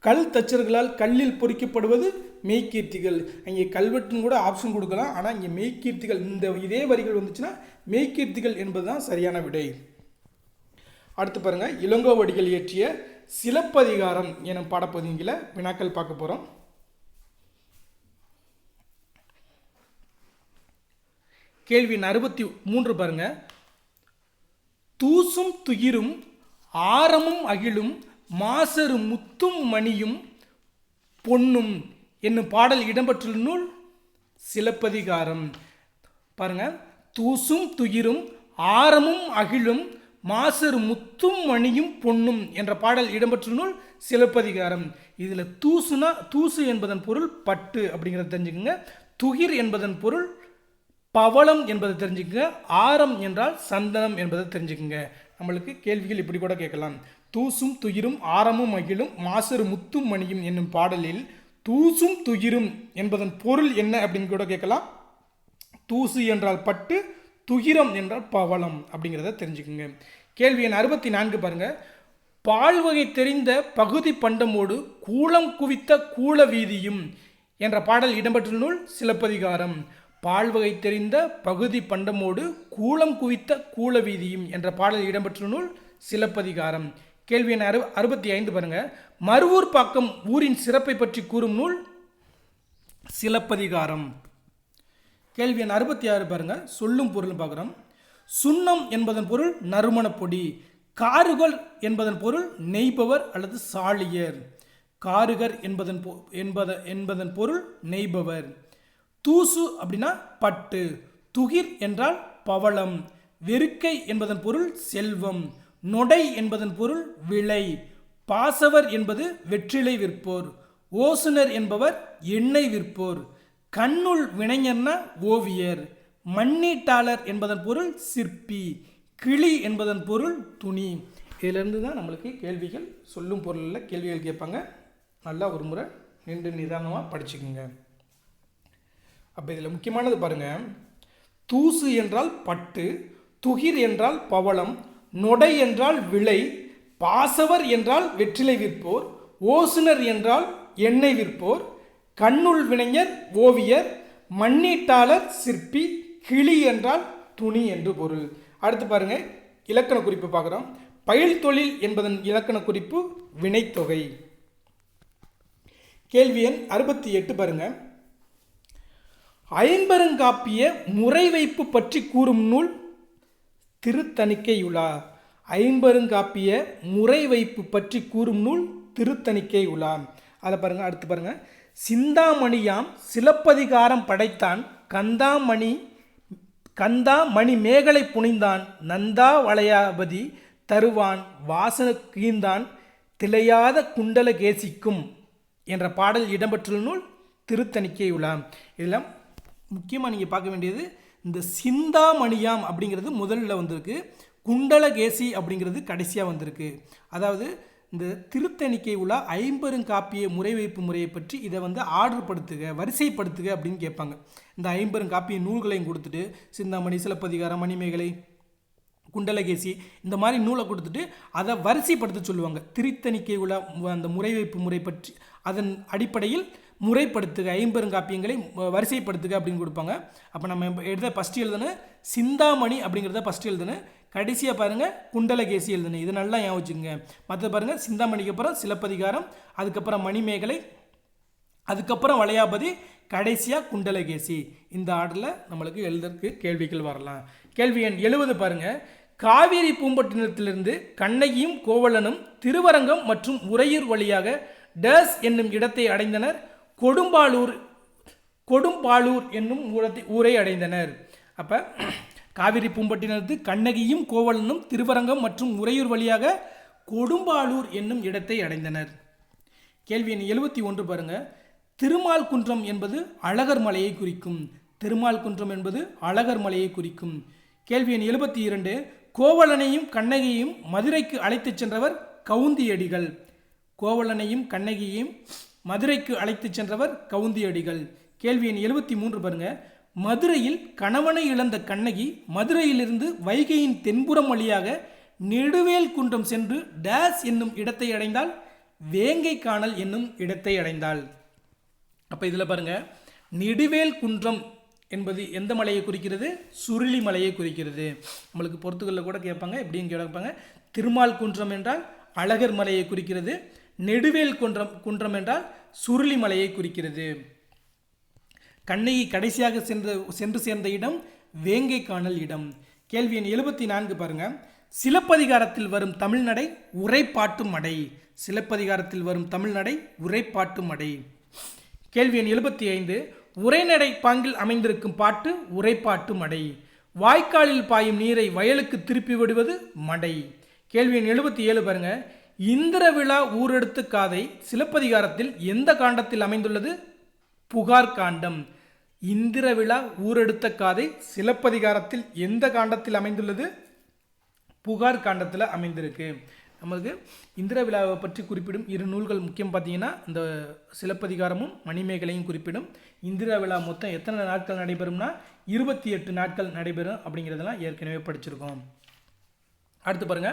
கல் தச்சர்களால் கல்லில் பொறிக்கப்படுவது மெய்கீர்த்திகள். இங்கே கல்வெட்டுன்னு கூட ஆப்ஷன் கொடுக்கலாம், ஆனால் இங்கே மெய்கீர்த்திகள் இந்த இதே வரிகள் வந்துச்சுன்னா மெய்கீர்த்திகள் என்பதுதான் சரியான விடை. அடுத்து பாருங்க. இளங்கோவடிகள் இயற்றிய சிலப்பதிகாரம் எனும் பாடப்பகுதிகளை வினாக்கள் பார்க்க போகிறோம். கேள்வி 63 பாருங்க. தூசும் துயிரும் ஆரமும் அகிலும் மாசரு முத்தும் மணியும் பொன்னும் என்னும் பாடல் இடம்பெற்றுள்ள நூல் சிலப்பதிகாரம். பாருங்க. தூசும் துயிரும் ஆரமும் அகிலும் மாசரு முத்தும் மணியும் பொன்னும் என்ற பாடல் இடம்பெற்றுள்ள நூல் சிலப்பதிகாரம். இதில் தூசுனா தூசு என்பதன் பொருள் பட்டு அப்படிங்கிறத தெரிஞ்சுக்கோங்க. துகிர் என்பதன் பொருள் பவளம் என்பதை தெரிஞ்சுக்கோங்க. ஆரம் என்றால் சந்தனம் என்பதை தெரிஞ்சுக்கோங்க. நம்மளுக்கு கேள்விகள் இப்படி கூட கேட்கலாம். தூசும் துயிரும் ஆரமும் அகிலும் மாசரு முத்தும் மணியும் என்னும் பாடலில் தூசும் துயிரும் என்பதன் பொருள் என்ன அப்படின்னு கூட கேட்கலாம். தூசு என்றால் பட்டு, துகிரம் என்றால் பவளம் அப்படிங்கிறத தெரிஞ்சுக்குங்க. கேள்வி எண் 64 பாருங்க. பால்வகை தெரிந்த பகுதி பண்டமோடு கூலம் குவித்த கூல வீதியும் என்ற பாடல் இடம்பெற்ற நூல் சிலப்பதிகாரம். பால்வகை தெரிந்த பகுதி பண்டமோடு கூலம் குவித்த கூல வீதியும் என்ற பாடல் இடம்பெற்ற நூல் சிலப்பதிகாரம். கேள்வி எண் 65 பாருங்க. மருவூர் பாக்கம் ஊரின் சிறப்பை பற்றி கூறும் நூல் சிலப்பதிகாரம். கேள்வி எண் 66 பாருங்க. சொல்லும் பொருள் பார்க்குறோம். சுண்ணம் என்பதன் பொருள் நறுமணப்பொடி. காருகர் என்பதன் பொருள் நெய்பவர் அல்லது சாளியர். காருகர் என்பதன் பொருள் நெய்பவர். தூசு அப்படின்னா பட்டு. துகிர் என்றால் பவளம். வெறுக்கை என்பதன் பொருள் செல்வம். நொடை என்பதன் பொருள் விளை. பாசவர் என்பது வெற்றிலை விற்போர். ஓசுனர் என்பவர் எண்ணெய் விற்போர். கண்ணுள் வினைஞர்னா ஓவியர். மண்ணீட்டாளர் என்பதன் பொருள் சிற்பி, கிளி என்பதன் பொருள் துணி. இதிலிருந்து தான் நம்மளுக்கு கேள்விகள் சொல்லும் பொருளில் கேள்விகள் கேட்பாங்க. நல்லா ஒரு முறை நின்று நிதானமாக படிச்சுக்குங்க. அப்போ இதில் முக்கியமானது பாருங்கள், தூசு என்றால் பட்டு, துகிர் என்றால் பவளம், நொடை என்றால் விளை, பாசவர் என்றால் வெற்றிலை விற்போர், ஓசுனர் என்றால் எண்ணெய் விற்போர், கண்ணுள் வினைஞர் ஓவியர், மண்ணீட்டாளர் சிற்பி, கிளி என்றால் துணி என்று பொருள். அடுத்து பாருங்கள், இலக்கண குறிப்பு பார்க்குறோம். பயில் தொழில் என்பதன் இலக்கண குறிப்பு வினைத்தொகை. கேள்வி எண் 68 பாருங்கள். ஐம்பெருங்காப்பிய முறை வைப்பு பற்றி கூறும் நூல் திருத்தணிக்கையுலா. ஐம்பெருங்காப்பிய முறை வைப்பு பற்றி கூறும் நூல் திருத்தணிக்கையுலா. அதை பாருங்கள். அடுத்து பாருங்கள், சிந்தாமணியாம் சிலப்பதிகாரம் படைத்தான், கந்தா மணி மேகலை புனிந்தான், நந்தா வளையாபதி தருவான் வாசன கீந்தான், திளையாத குண்டல கேசிக்கும் என்ற பாடல் இடம்பெற்றுள்ள நூல் திருத்தணிக்கையுலா. இதெல்லாம் முக்கியமாக நீங்கள் பார்க்க வேண்டியது, இந்த சிந்தாமணியாம் அப்படிங்கிறது முதல்ல வந்திருக்கு, குண்டலகேசி அப்படிங்கிறது கடைசியாக வந்திருக்கு. அதாவது இந்த திருத்தணிக்கையுலா ஐம்பெருங்காப்பிய முறை வைப்பு முறையை பற்றி இதை ஆர்டர் படுத்துக, வரிசைப்படுத்துக அப்படின்னு கேட்பாங்க. இந்த ஐம்பெருங்காப்பிய நூல்களையும் கொடுத்துட்டு சிந்தாமணி, சிலப்பதிகாரம், மணிமேகலை, குண்டலகேசி இந்த மாதிரி நூலை கொடுத்துட்டு அதை வரிசைப்படுத்த சொல்லுவாங்க. திருத்தணிக்கையுலா அந்த முறை வைப்பு முறை பற்றி அதன் அடிப்படையில் முறைப்படுத்துக, ஐம்பெருங்காப்பியங்களை வரிசைப்படுத்துக அப்படின்னு கொடுப்பாங்க. அப்போ நம்ம எடுத்த ஃபஸ்ட்டு எழுதணும் சிந்தாமணி அப்படிங்கிறத ஃபஸ்ட்டு எழுதணும், கடைசியாக பாருங்கள் குண்டலகேசி எழுதணும். இது நல்லா ஞாபகம் வச்சுக்கோங்க. மற்ற பாருங்கள், சிந்தாமணிக்கு அப்புறம் சிலப்பதிகாரம், அதுக்கப்புறம் மணிமேகலை, அதுக்கப்புறம் வளையாபதி, கடைசியாக குண்டலகேசி. இந்த ஆர்டரில் நம்மளுக்கு எழுதுறதுக்கு கேள்விகள் வரலாம். கேள்வி எண் 70 பாருங்கள். காவேரி பூம்பட்டினத்திலிருந்து கண்ணகியும் கோவலனும் திருவரங்கம் மற்றும் உறையூர் வழியாக டேஸ் என்னும் இடத்தை அடைந்தனர், கொடும்பாளூர் என்னும் ஊரை அடைந்தனர். அப்போ காவிரி பூம்பட்டினத்து கண்ணகியும் கோவலனும் திருவரங்கம் மற்றும் உறையூர் வழியாக கொடும்பாளூர் என்னும் இடத்தை அடைந்தனர். கேள்வி எண் 71 பாருங்கள். திருமால் குன்றம் என்பது அழகர் மலையை குறிக்கும். திருமால் குன்றம் என்பது அழகர் மலையை குறிக்கும். கேள்வி எண் 72. கோவலனையும் கண்ணகியையும் மதுரைக்கு அழைத்துச் சென்றவர் கவுந்தியடிகள். கோவலனையும் கண்ணகியையும் மதுரைக்கு அழைத்துச் சென்றவர் கவுந்தியடிகள். கேள்வி எண் 73 பாருங்க. மதுரையில் கணவனை இழந்த கண்ணகி மதுரையிலிருந்து வைகையின் தென்புறம் வழியாக நெடுவேல் குன்றம் சென்று டேஸ் என்னும் இடத்தை அடைந்தால், வேங்கை காணல் என்னும் இடத்தை அடைந்தாள். அப்போ இதில் பாருங்க, நெடுவேல் குன்றம் என்பது எந்த மலையை குறிக்கிறது? சுருளி மலையை குறிக்கிறது. நம்மளுக்கு பொறுத்துகளில் கூட கேட்பாங்க, எப்படின்னு கேட்பாங்க. திருமால் குன்றம் என்றால் அழகர் மலையை குறிக்கிறது, நெடுவேல் குன்றம் என்றால் சுருளி மலையை குறிக்கிறது. கண்ணகி கடைசியாக சென்று சேர்ந்த இடம் வேங்கை காணல் இடம். கேள்வி எண் 74 பாருங்க. சிலப்பதிகாரத்தில் வரும் தமிழ்நடை உரைப்பாட்டு மடை. சிலப்பதிகாரத்தில் வரும் தமிழ்நடை உரைப்பாட்டு மடை. கேள்வி எண் 75. உரைநடை பாங்கில் அமைந்திருக்கும் பாட்டு உரைப்பாட்டு மடை. வாய்க்காலில் பாயும் நீரை வயலுக்கு திருப்பி விடுவது மடை. கேள்வி எண் 77 பாருங்க. இந்திர விழா ஊரெடுத்து காதை சிலப்பதிகாரத்தில் எந்த காண்டத்தில் அமைந்துள்ளது? புகார் காண்டம். இந்திர விழா ஊரெடுத்த காதை சிலப்பதிகாரத்தில் எந்த காண்டத்தில் அமைந்துள்ளது? புகார் காண்டத்தில் அமைந்திருக்கு. நமக்கு இந்திர விழாவை பற்றி குறிப்பிடும் 2 நூல்கள் முக்கியம். பார்த்தீங்கன்னா இந்த சிலப்பதிகாரமும் மணிமேகலையும் குறிப்பிடும். இந்திர விழா மொத்தம் எத்தனை நாட்கள் நடைபெறும்னா 28 நாட்கள் நடைபெறும் அப்படிங்கிறதெல்லாம் ஏற்கனவே படிச்சிருக்கோம். அடுத்து பாருங்க,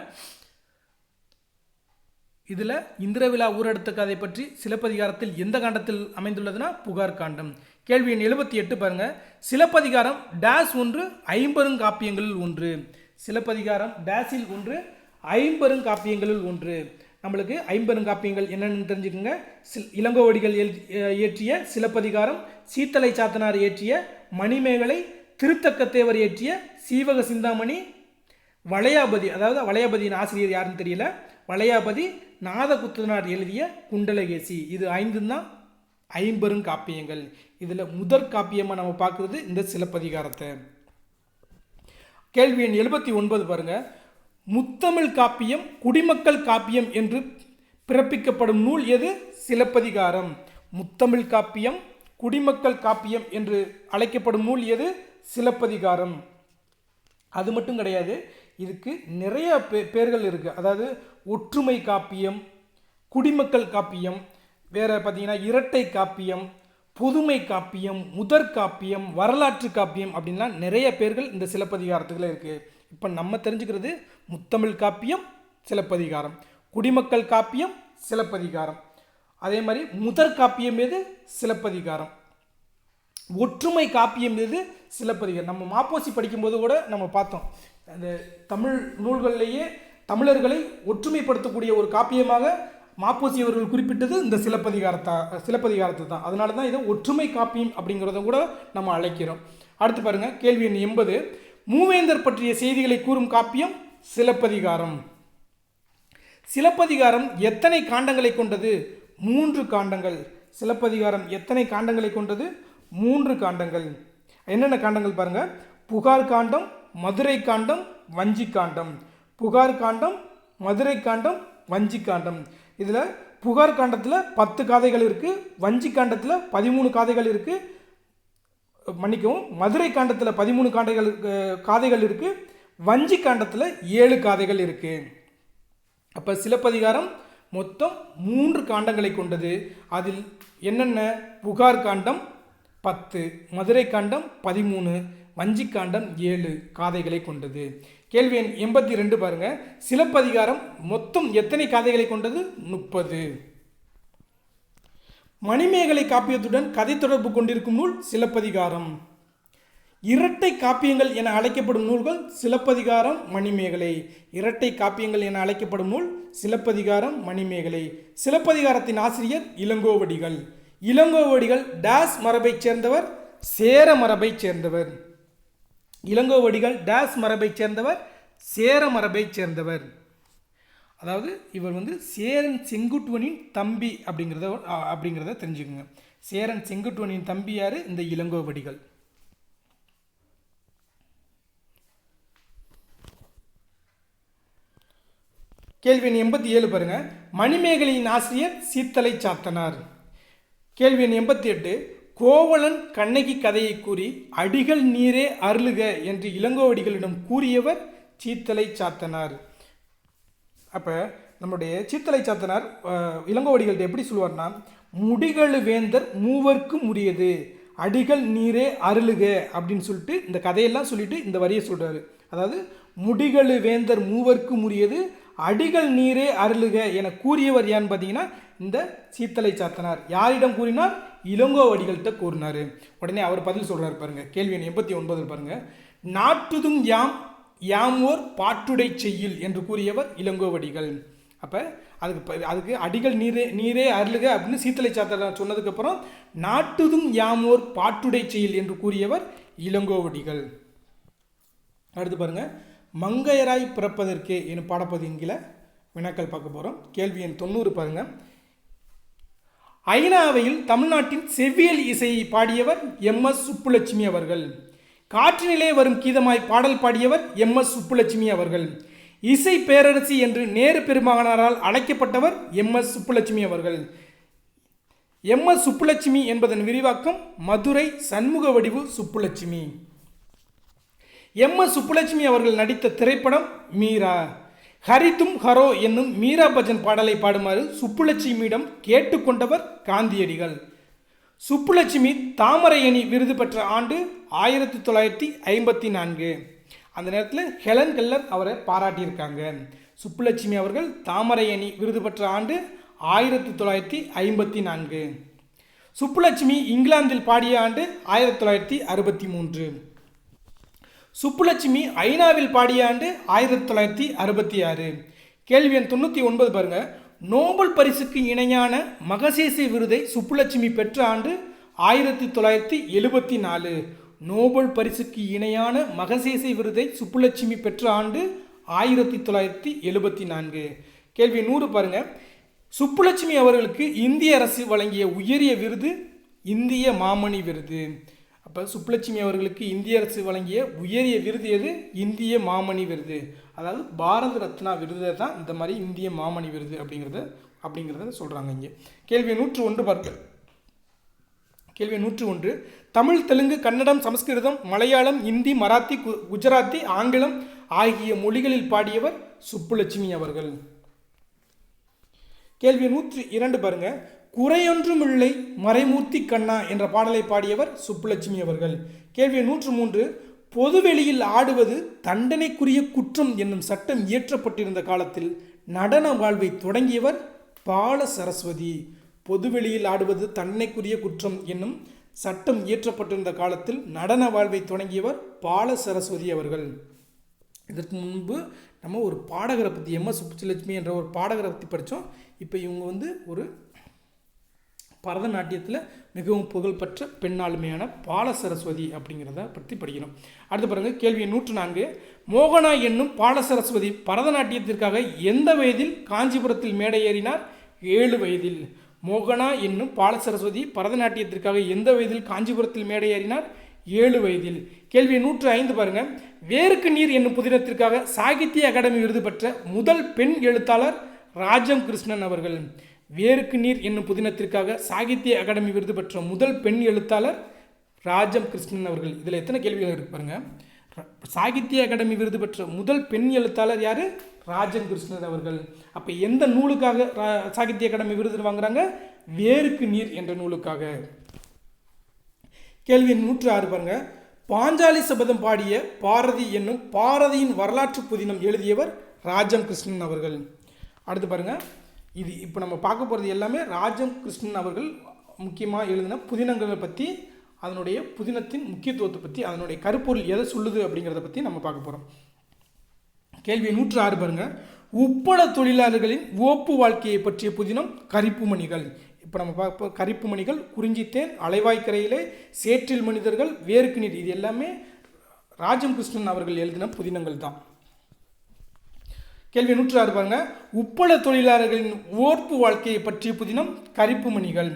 இதில் இந்திர விழா ஊரெடுத்த கதை பற்றி சிலப்பதிகாரத்தில் எந்த காண்டத்தில் அமைந்துள்ளதுன்னா புகார் காண்டம். கேள்வி எண் 78 பாருங்க. சிலப்பதிகாரம் டேஸ் ஒன்று ஐம்பெருங்காப்பியங்களில் ஒன்று. சிலப்பதிகாரம் டேஸில் ஒன்று ஐம்பெருங்காப்பியங்களில் ஒன்று. நம்மளுக்கு ஐம்பெருங்காப்பியங்கள் என்னென்னு தெரிஞ்சுக்கோங்க. இளங்கோவடிகள் இயற்றிய சிலப்பதிகாரம், சீத்தலை சாத்தனார் இயற்றிய மணிமேகலை, திருத்தக்கத்தேவர் இயற்றிய சீவக சிந்தாமணி, வளையாபதி, அதாவது வளையாபதியின் ஆசிரியர் யாருன்னு தெரியல, வளையாபதி, நாதகுத்தனார் எழுதிய குண்டலகேசி. இது 5 தான் ஐம்பெருங்காப்பியங்கள். இதில் முதற் காப்பியமாக நம்ம பார்க்குறது இந்த சிலப்பதிகாரத்தை. கேள்வி எண் 79 பாருங்க. முத்தமிழ் காப்பியம், குடிமக்கள் காப்பியம் என்று பிறப்பிக்கப்படும் நூல் எது? சிலப்பதிகாரம். முத்தமிழ் காப்பியம், குடிமக்கள் காப்பியம் என்று அழைக்கப்படும் நூல் எது? சிலப்பதிகாரம். அது மட்டும் கிடையாது, இதுக்கு நிறைய பேர்கள் இருக்குது. அதாவது ஒற்றுமை காப்பியம், குடிமக்கள் காப்பியம், வேறு பார்த்திங்கன்னா இரட்டை காப்பியம், புதுமை காப்பியம், முதற் காப்பியம், வரலாற்று காப்பியம் அப்படின்லாம் நிறைய பேர்கள் இந்த சிலப்பதிகாரத்துக்குள்ள இருக்குது. இப்போ நம்ம தெரிஞ்சுக்கிறது முத்தமிழ் காப்பியம் சிலப்பதிகாரம், குடிமக்கள் காப்பியம் சிலப்பதிகாரம், அதே மாதிரி முதற் காப்பியம் எது சிலப்பதிகாரம், ஒற்றுமை காப்பியம் எது சிலப்பதிகாரம். நம்ம மாப்போசி படிக்கும்போது கூட நம்ம பார்த்தோம், அந்த தமிழ் நூல்களிலேயே தமிழர்களை ஒற்றுமைப்படுத்தக்கூடிய ஒரு காப்பியமாக மாப்போசி அவர்கள் குறிப்பிட்டது இந்த சிலப்பதிகாரத்தை தான். அதனால தான் இதை ஒற்றுமை காப்பியம் அப்படிங்கிறத கூட நம்ம அழைக்கிறோம். அடுத்து பாருங்க, கேள்வி எண் 80. மூவேந்தர் பற்றிய செய்திகளை கூறும் காப்பியம் சிலப்பதிகாரம். சிலப்பதிகாரம் எத்தனை காண்டங்களை கொண்டது? 3 காண்டங்கள். சிலப்பதிகாரம் எத்தனை காண்டங்களை கொண்டது? 3 காண்டங்கள். என்னென்ன காண்டங்கள் பாருங்க, புகார் காண்டம், மதுரை காண்டம், வஞ்சி காண்டம். புகார் காண்டம், மதுரை காண்டம், வஞ்சி காண்டம். இதில் புகார் காண்டத்தில் 10 காதைகள் இருக்குது, வஞ்சி காண்டத்தில் 13 காதைகள் இருக்குது, மன்னிக்கவும், மதுரை காண்டத்தில் 13 காதைகள் இருக்குது, வஞ்சி காண்டத்தில் 7 காதைகள் இருக்குது. அப்போ சிலப்பதிகாரம் மொத்தம் 3 காண்டங்களை கொண்டது. அதில் என்னென்ன? புகார் காண்டம் 10, மதுரை காண்டம் 13, வஞ்சி காண்டம் 7 காதைகளை கொண்டது. கேள்வி எண் 82 பாருங்க, சிலப்பதிகாரம் மொத்தம் எத்தனை காதைகளை கொண்டது? 30. மணிமேகலை காப்பியத்துடன் கதை தொடர்பு கொண்டிருக்கும் நூல் சிலப்பதிகாரம். இரட்டை காப்பியங்கள் என அழைக்கப்படும் நூல்கள் சிலப்பதிகாரம், மணிமேகலை. இரட்டை காப்பியங்கள் என அழைக்கப்படும் நூல் சிலப்பதிகாரம், மணிமேகலை. சிலப்பதிகாரத்தின் ஆசிரியர் இளங்கோவடிகள். இளங்கோவடிகள் டேஸ் மரபைச் சேர்ந்தவர்? சேர மரபைச் சேர்ந்தவர். இளங்கோவடிகள் டேஸ் மரபைச் சேர்ந்தவர்? சேர மரபைச் சேர்ந்தவர். அதாவது இவர் சேரன் செங்குட்டுவனின் தம்பி அப்படிங்கிறத தெரிஞ்சுக்கோங்க. சேரன் செங்குட்டுவனின் தம்பி யாரு? இந்த இளங்கோவடிகள். கேள்வி எண் 87 பாருங்க, மணிமேகலையின் ஆசிரியர் சீத்தலை சாத்தனார். கேள்வி எண் 88, கோவலன் கண்ணகி கதையை கூறி அடிகள் நீரே அருளுக என்று இளங்கோவடிகளிடம் கூறியவர் சீத்தலை சாத்தனார். அப்போ நம்முடைய சீத்தலை சாத்தனார் இளங்கோவடிகள்கிட்ட எப்படி சொல்லுவார்னா, முடிகளு வேந்தர் மூவர்க்கும் உரியது, அடிகள் நீரே அருளுக அப்படின்னு சொல்லிட்டு இந்த கதையெல்லாம் சொல்லிட்டு இந்த வரியை சொல்கிறாரு. அதாவது முடிகளு வேந்தர் மூவர்க்கும் உரியது, அடிகள் நீரே அருளுக என கூறியவர் யான்னு பார்த்தீங்கன்னா இந்த சீத்தலை சாத்தனார். யாரிடம் கூறினார்? இளங்கோவடிகள்கிட்ட கூறினார். உடனே அவர் பதில் சொல்கிறார் பாருங்க. கேள்வி எண் 89 பாருங்க, நாட்டுதும் யாமோர் பாட்டுடை செய்யுள் என்று கூறியவர் இளங்கோவடிகள். அப்போ அதுக்கு அடிகள் நீரே அருளுக அப்படின்னு சீத்தலை சாத்தனார் சொன்னதுக்கப்புறம் நாட்டுதும் யாமோர் பாட்டுடை செய்யுள் என்று கூறியவர் இளங்கோவடிகள். அடுத்து பாருங்க, மங்கையராய் பிறப்பதற்கே எனும் பாடப்பகுதியின் கீழே வினாக்கள் பார்க்க போகிறோம். கேள்வி எண் 90 பாருங்க, ஐநாவையில் தமிழ்நாட்டின் செவ்வியல் இசையை பாடியவர் MS சுப்புலட்சுமி அவர்கள். காற்றினிலே வரும் கீதமாய் பாடல் பாடியவர் MS சுப்புலட்சுமி அவர்கள். இசை பேரரசி என்று நேரு பெருமகனாரால் அழைக்கப்பட்டவர் MS சுப்புலட்சுமி அவர்கள். MS சுப்புலட்சுமி என்பதன் விரிவாக்கம் மதுரை சண்முக வடிவு சுப்புலட்சுமி. MS சுப்புலட்சுமி அவர்கள் நடித்த திரைப்படம் மீரா. ஹரிதும் ஹரோ என்னும் மீரா பஜன் பாடலை பாடுமாறு சுப்புலட்சுமியிடம் கேட்டுக்கொண்டவர் காந்தியடிகள். சுப்புலட்சுமி தாமரையணி விருது பெற்ற ஆண்டு 1954. அந்த நேரத்தில் ஹெலன் கெல்லர் அவரை பாராட்டியிருக்காங்க. சுப்புலட்சுமி அவர்கள் தாமரையணி விருது பெற்ற ஆண்டு 1954. சுப்புலட்சுமி இங்கிலாந்தில் பாடிய ஆண்டு 1963. சுப்புலட்சுமி ஐநாவில் பாடிய ஆண்டு 1966. கேள்வி எண் 99 பாருங்க, நோபல் பரிசுக்கு இணையான மகசேசே விருதை சுப்புலட்சுமி பெற்ற ஆண்டு 1974. நோபல் பரிசுக்கு இணையான மகசேசே விருதை சுப்புலட்சுமி பெற்ற ஆண்டு 1974. கேள்வி 100 பாருங்க, சுப்புலட்சுமி அவர்களுக்கு இந்திய அரசு வழங்கிய உயரிய விருது இந்திய மாமணி விருது. அப்போ சுப்புலட்சுமி அவர்களுக்கு இந்திய அரசு வழங்கிய உயரிய விருது எது? இந்திய மாமணி விருது. அதாவது பாரத ரத்னா விருதை தான் இந்த மாதிரி இந்திய மாமணி விருது அப்படிங்கிறத சொல்கிறாங்க இங்கே. கேள்வி 101 பார்க்க, கேள்வி 101. தமிழ், தெலுங்கு, கன்னடம், சமஸ்கிருதம், மலையாளம், இந்தி, மராத்தி, குஜராத்தி, ஆங்கிலம் ஆகிய மொழிகளில் பாடியவர் சுப்புலட்சுமி அவர்கள். கேள்வி 102 பாருங்க. குறையொன்றுமில்லை மறைமூர்த்தி கண்ணா என்ற பாடலை பாடியவர் சுப்புலட்சுமி அவர்கள். கேள்வி 103. பொதுவெளியில் ஆடுவது தண்டனைக்குரிய குற்றம் என்னும் சட்டம் இயற்றப்பட்டிருந்த காலத்தில் நடன வாழ்வை தொடங்கியவர் பால சரஸ்வதி. பொதுவெளியில் ஆடுவது தண்டனைக்குரிய குற்றம் என்னும் சட்டம் இயற்றப்பட்டிருந்த காலத்தில் நடன வாழ்வை தொடங்கியவர் பால சரஸ்வதி அவர்கள். இதற்கு முன்பு நம்ம ஒரு பாடகரை பற்றி எம்.எஸ். சுப்புலட்சுமி என்ற ஒரு பாடகரை பற்றி படித்தோம். இப்போ இவங்க ஒரு பரதநாட்டியத்தில் மிகவும் புகழ்பெற்ற பெண்ணாளுமையான பால சரஸ்வதி அப்படிங்கிறத பற்றி படிக்கணும். அடுத்து பாருங்கள். கேள்வி 104. மோகனா என்னும் பால சரஸ்வதி பரதநாட்டியத்திற்காக எந்த வயதில் காஞ்சிபுரத்தில் மேடை ஏறினார்? 7 வயதில். மோகனா என்னும் பால சரஸ்வதி பரதநாட்டியத்திற்காக எந்த வயதில் காஞ்சிபுரத்தில் மேடை ஏறினார்? 7 வயதில். கேள்வி 105 பாருங்கள். வேருக்கு நீர் என்னும் புதினத்திற்காக சாகித்ய அகாடமி விருது பெற்ற முதல் பெண் எழுத்தாளர் ராஜம் கிருஷ்ணன் அவர்கள். வேருக்கு நீர் என்னும் புதினத்திற்காக சாகித்ய அகாடமி விருது பெற்ற முதல் பெண் எழுத்தாளர் ராஜம் கிருஷ்ணன் அவர்கள். இதில் எத்தனை கேள்விகள் இருக்கு பாருங்க. சாகித்ய அகாடமி விருது பெற்ற முதல் பெண் எழுத்தாளர் யாரு? ராஜம் கிருஷ்ணன் அவர்கள். அப்போ எந்த நூலுக்காக சாகித்ய அகாடமி விருது வாங்குறாங்க? வேருக்கு நீர் என்ற நூலுக்காக. கேள்வி 106 பாருங்க. பாஞ்சாலி சபதம் பாடிய பாரதி என்னும் பாரதியின் வரலாற்று புதினம் எழுதியவர் ராஜம் கிருஷ்ணன் அவர்கள். அடுத்து பாருங்க. இது இப்போ நம்ம பார்க்க போகிறது எல்லாமே ராஜம் கிருஷ்ணன் அவர்கள் முக்கியமாக எழுதின புதினங்களை பற்றி, அதனுடைய புதினத்தின் முக்கியத்துவத்தை பற்றி, அதனுடைய கருப்பொருள் எதை சொல்லுது அப்படிங்கிறத பற்றி நம்ம பார்க்க போகிறோம். கேள்வி 106 பாருங்க. உப்பள தொழிலாளர்களின் ஓப்பு வாழ்க்கையை பற்றிய புதினம் கரிப்பு மணிகள். இப்போ நம்ம பார்ப்போம். கரிப்பு மணிகள், குறிஞ்சித்தேன், அலைவாய்க்கரையிலே, சேற்றில் மனிதர்கள், வேருக்கு நீர், இது எல்லாமே ராஜம் கிருஷ்ணன் அவர்கள் எழுதின புதினங்கள் தான். கேள்வி 106 பாருங்க. உப்பள தொழிலாளர்களின் ஓர்ப்பு வாழ்க்கையை பற்றிய புதினம் கரிப்பு மணிகள்.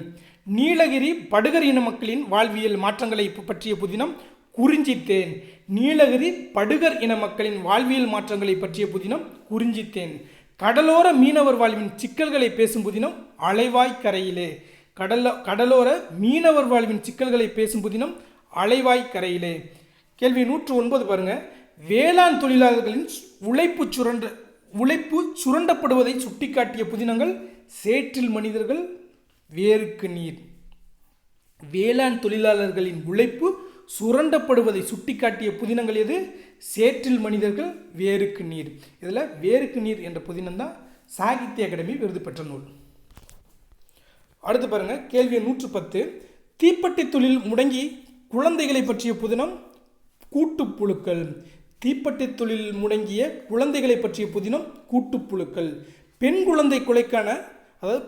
நீலகிரி படுகர் இன மக்களின் வாழ்வியல் மாற்றங்களை பற்றிய புதினம் குறிஞ்சித்தேன். நீலகிரி படுகர் இன மக்களின் வாழ்வியல் மாற்றங்களை பற்றிய புதினம் குறிஞ்சித்தேன். கடலோர மீனவர் வாழ்வின் சிக்கல்களை பேசும் புதினம் அலைவாய்க்கரையிலே. கடலோர மீனவர் வாழ்வின் சிக்கல்களை பேசும் புதினம் அலைவாய்க்கரையிலே. கேள்வி 109 பாருங்க. வேளாண் தொழிலாளர்களின் உழைப்பு சுரண்டப்படுவதை சுட்டிக்காட்டிய புதினங்கள் சேற்றில் மனிதர்கள், வேருக்கு நீர். வேளாண் தொழிலாளர்களின் உழைப்பு சுரண்டப்படுவதை சுட்டிக்காட்டிய புதினங்கள் எது? சேற்றில் மனிதர்கள், வேருக்கு நீர். இதில் வேருக்கு நீர் என்ற புதினம் தான் சாகித்ய அகாடமி விருது பெற்ற நூல். அடுத்து பாருங்க. கேள்வி 110. தீப்பெட்டி தொழில் முடங்கி குழந்தைகளை பற்றிய புதினம் கூட்டுப்புழுக்கள். தீப்பெட்டி தொழில் முடங்கிய குழந்தைகளை பற்றிய புதினம் கூட்டுப்புழுக்கள். பெண் குழந்தை கொலைக்கான, அதாவது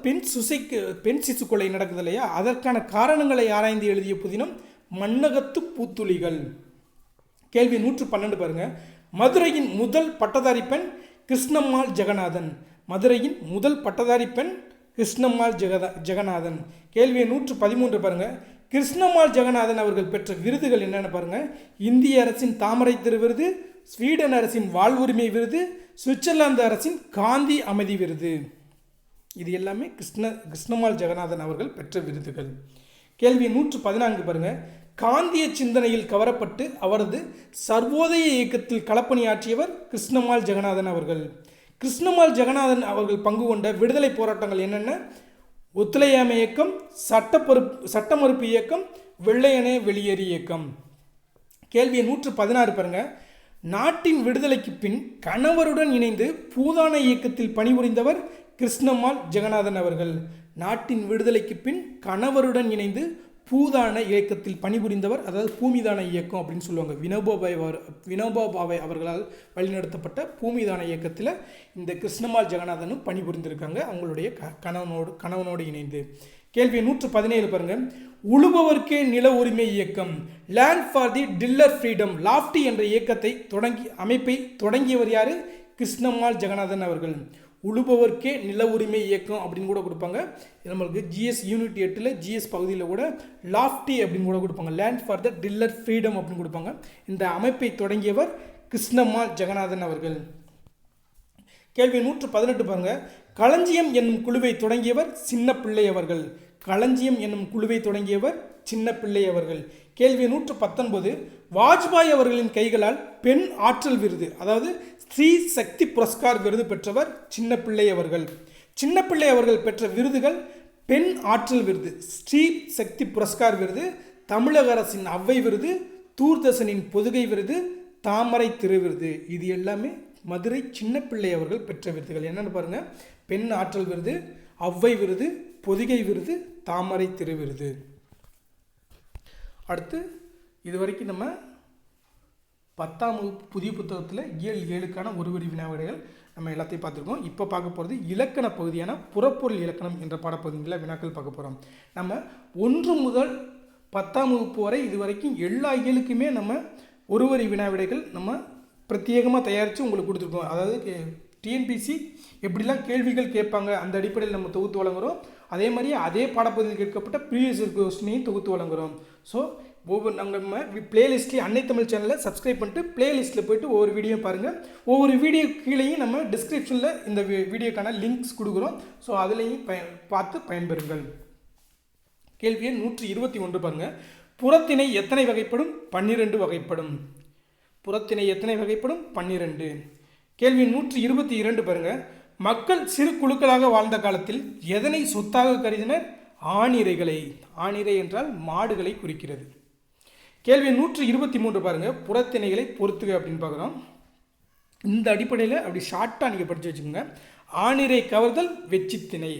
பெண் சிசு கொலை நடக்குது இல்லையா, அதற்கான காரணங்களை ஆராய்ந்து எழுதிய புதினம் மண்ணகத்து பூத்துளிகள். கேள்வி 112 பாருங்க. மதுரையின் முதல் பட்டதாரி பெண் கிருஷ்ணம்மாள் ஜெகநாதன். மதுரையின் முதல் பட்டதாரி பெண் கிருஷ்ணம்மாள் ஜெகநாதன். கேள்வி 113 பாருங்க. கிருஷ்ணம்மாள் ஜெகநாதன் அவர்கள் பெற்ற விருதுகள் என்னென்ன பாருங்க. இந்திய அரசின் தாமரை திரு விருது, ஸ்வீடன் அரசின் வாழ்வுரிமை விருது, சுவிட்சர்லாந்து அரசின் காந்தி அமைதி விருது. இது எல்லாமே கிருஷ்ணம்மாள் ஜெகநாதன் அவர்கள் பெற்ற விருதுகள். கேள்வி 114 பாருங்க. காந்திய சிந்தனையில் கவரப்பட்டு அவரது சர்வோதய இயக்கத்தில் களப்பணியாற்றியவர் கிருஷ்ணம்மாள் ஜெகநாதன் அவர்கள். கிருஷ்ணம்மாள் ஜெகநாதன் அவர்கள் பங்கு கொண்ட விடுதலை போராட்டங்கள் என்னென்ன? ஒத்துழையாமை இயக்கம், சட்ட மறுப்பு இயக்கம், வெள்ளையனே வெளியேறு இயக்கம். கேள்வி 116 பாருங்க. நாட்டின் விடுதலைக்கு பின் கணவருடன் இணைந்து பூதான இயக்கத்தில் பணிபுரிந்தவர் கிருஷ்ணம்மாள் ஜெகநாதன் அவர்கள். நாட்டின் விடுதலைக்கு பின் கணவருடன் இணைந்து பூதான இயக்கத்தில் பணிபுரிந்தவர், அதாவது பூமிதான இயக்கம் அப்படின்னு சொல்லுவாங்க. வினோபா பாவே அவர்களால் வழிநடத்தப்பட்ட பூமிதான இயக்கத்தில் இந்த கிருஷ்ணம்மாள் ஜெகநாதனும் பணிபுரிந்திருக்காங்க அவங்களுடைய கணவனோடு இணைந்து. கேள்வி 117 பாருங்க. உழுபவர்க்கே நில உரிமை இயக்கம், land for the tiller freedom, lofty என்ற இயக்கத்தை அமைப்பை தொடங்கியவர் யாரு? கிருஷ்ணம்மாள் ஜெகநாதன் அவர்கள். உழுபவர்க்கே நில உரிமை இயக்கம் அப்படின்னு கூட கொடுப்பாங்க. நம்மளுக்கு ஜிஎஸ் யூனிட் 8 ஜிஎஸ் பகுதியில் கூட லாஃப்டி அப்படின்னு கூட கொடுப்பாங்க. Land for the tiller freedom அப்படின்னு கொடுப்பாங்க. இந்த அமைப்பை தொடங்கியவர் கிருஷ்ணம்மாள் ஜெகநாதன் அவர்கள். கேள்வி 118 பாருங்க. களஞ்சியம் என்னும் குழுவை தொடங்கியவர் சின்ன பிள்ளை அவர்கள். களஞ்சியம் என்னும் குழுவை தொடங்கியவர் சின்ன பிள்ளை அவர்கள். கேள்வி 119, வாஜ்பாய் அவர்களின் கைகளால் பெண் ஆற்றல் விருது, அதாவது ஸ்ரீ சக்தி புரஸ்கார் விருது பெற்றவர் சின்ன பிள்ளை அவர்கள். சின்ன பிள்ளை அவர்கள் பெற்ற விருதுகள்: பெண் ஆற்றல் விருது, ஸ்ரீ சக்தி புரஸ்கார் விருது, தமிழக அரசின் அவ்வை விருது, தூர்தர்ஷனின் பொதுகை விருது, தாமரை திரு விருது. இது எல்லாமே மதுரை சின்ன பிள்ளை அவர்கள் பெற்ற விருதுகள். என்னென்னு பாருங்கள்: பெண் ஆற்றல் விருது, அவ்வை விருது, பொதிகை விருது, தாமரை திரு விருது. அடுத்து இதுவரைக்கும் நம்ம 10ஆம் வகுப்பு புதிய புத்தகத்தில் இயல் 7க்கான ஒருவரி வினாவிடைகள் நம்ம எல்லாத்தையும் பார்த்துருக்கோம். இப்போ பார்க்க போகிறது இலக்கண பகுதியான புறப்பொருள் இலக்கணம் என்ற பாடப்பகுதியில் வினாக்கள் பார்க்க போகிறோம். நம்ம 1 முதல் 10ஆம் வகுப்பு வரை இதுவரைக்கும் எல்லா இயலுக்குமே நம்ம ஒருவரி வினாவிடைகள் நம்ம பிரத்யேகமாக தயாரித்து உங்களுக்கு கொடுத்துருக்கோம். அதாவது டிஎன்பிசி எப்படிலாம் கேள்விகள் கேட்பாங்க அந்த அடிப்படையில் நம்ம தொகுத்து வழங்குகிறோம். அதே மாதிரி அதே பாடப்பகுதியில் கேட்கப்பட்ட ப்ரீவியஸ் கொஸ்டினையும் தொகுத்து வழங்குகிறோம். ஸோ ஒவ்வொரு நம்ம பிளேலிஸ்ட்லேயே அன்னை தமிழ் சேனலை சப்ஸ்கிரைப் பண்ணிட்டு பிளேலிஸ்ட்டில் போய்ட்டு ஒவ்வொரு வீடியோ பாருங்கள். ஒவ்வொரு வீடியோ கீழேயும் நம்ம டிஸ்கிரிப்ஷனில் இந்த வீடியோக்கான லிங்க்ஸ் கொடுக்குறோம். ஸோ அதுலேயும் பார்த்து பயன்பெறுங்கள். கேள்வி எண் 121 பாருங்கள்: புறத்திணை எத்தனை வகைப்படும்? 12 வகைப்படும். புறத்திணை எத்தனை வகைப்படும்? 12. கேள்வி 122 பாருங்கள்: மக்கள் சிறு குழுக்களாக வாழ்ந்த காலத்தில் எதனை சொத்தாக கருதினர்? ஆணிரைகளை. ஆணிரை என்றால் மாடுகளை குறிக்கிறது. கேள்வி 123 பாருங்கள்: புறத்திணைகளை பொறுத்துக அப்படின்னு பார்க்குறோம். இந்த அடிப்படையில் அப்படி ஷார்ட்டாக நீங்கள் படித்து வச்சுக்கோங்க. ஆணிரை கவர்தல் வெச்சி திணை,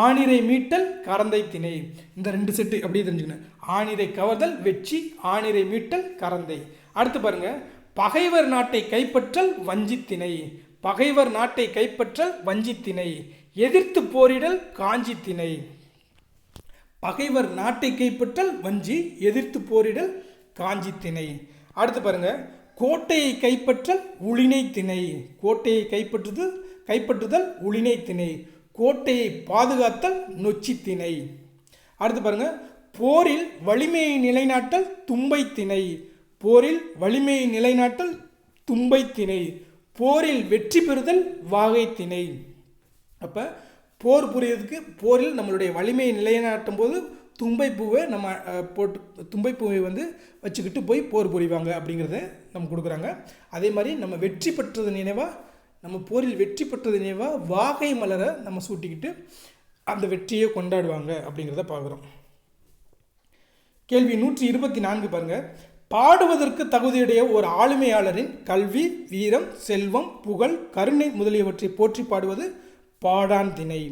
ஆணிரை மீட்டல் கரந்தை திணை. இந்த 2 செட்டு அப்படியே தெரிஞ்சுக்கணும். ஆணிரை கவர்தல் வெச்சி, ஆணிரை மீட்டல் கரந்தை. அடுத்து பாருங்கள்: பகைவர் நாட்டை கைப்பற்றல் வஞ்சி திணை, பகைவர் நாட்டை கைப்பற்றல் வஞ்சி திணை, எதிர்த்து போரிடல் காஞ்சி திணை. பகைவர் நாட்டை கைப்பற்றல் வஞ்சி, எதிர்த்து போரிடல் காஞ்சி திணை. அடுத்து பாருங்க: கோட்டையை கைப்பற்றல் உளினை திணை, கோட்டையை கைப்பற்றுதல் உளினை திணை, கோட்டையை பாதுகாத்தல் நொச்சி திணை. அடுத்து பாருங்க: போரில் வலிமையை நிலைநாட்டல் தும்பை திணை, போரில் வலிமையை நிலைநாட்டல் தும்பை திணை, போரில் வெற்றி பெறுதல் வாகை திணை. அப்போ போர் புரியறதுக்கு போரில் நம்மளுடைய வலிமையை நிலைநாட்டும் போது தும்பை பூவை நம்ம தும்பை பூவை வச்சுக்கிட்டு போய் போர் புரிவாங்க அப்படிங்கிறத நம்ம கொடுக்குறாங்க. அதே மாதிரி நம்ம வெற்றி பெற்றது நினைவாக, நம்ம போரில் வெற்றி பெற்றது நினைவாக வாகை மலரை நம்ம சூட்டிக்கிட்டு அந்த வெற்றியை கொண்டாடுவாங்க அப்படிங்கிறத பார்க்குறோம். கேள்வி 124 பாருங்கள்: பாடுவதற்கு தகுதியுடைய ஒரு ஆளுமையாளரின் கல்வி, வீரம், செல்வம், புகழ், கருணை முதலியவற்றை போற்றி பாடுவது பாடான் திணை.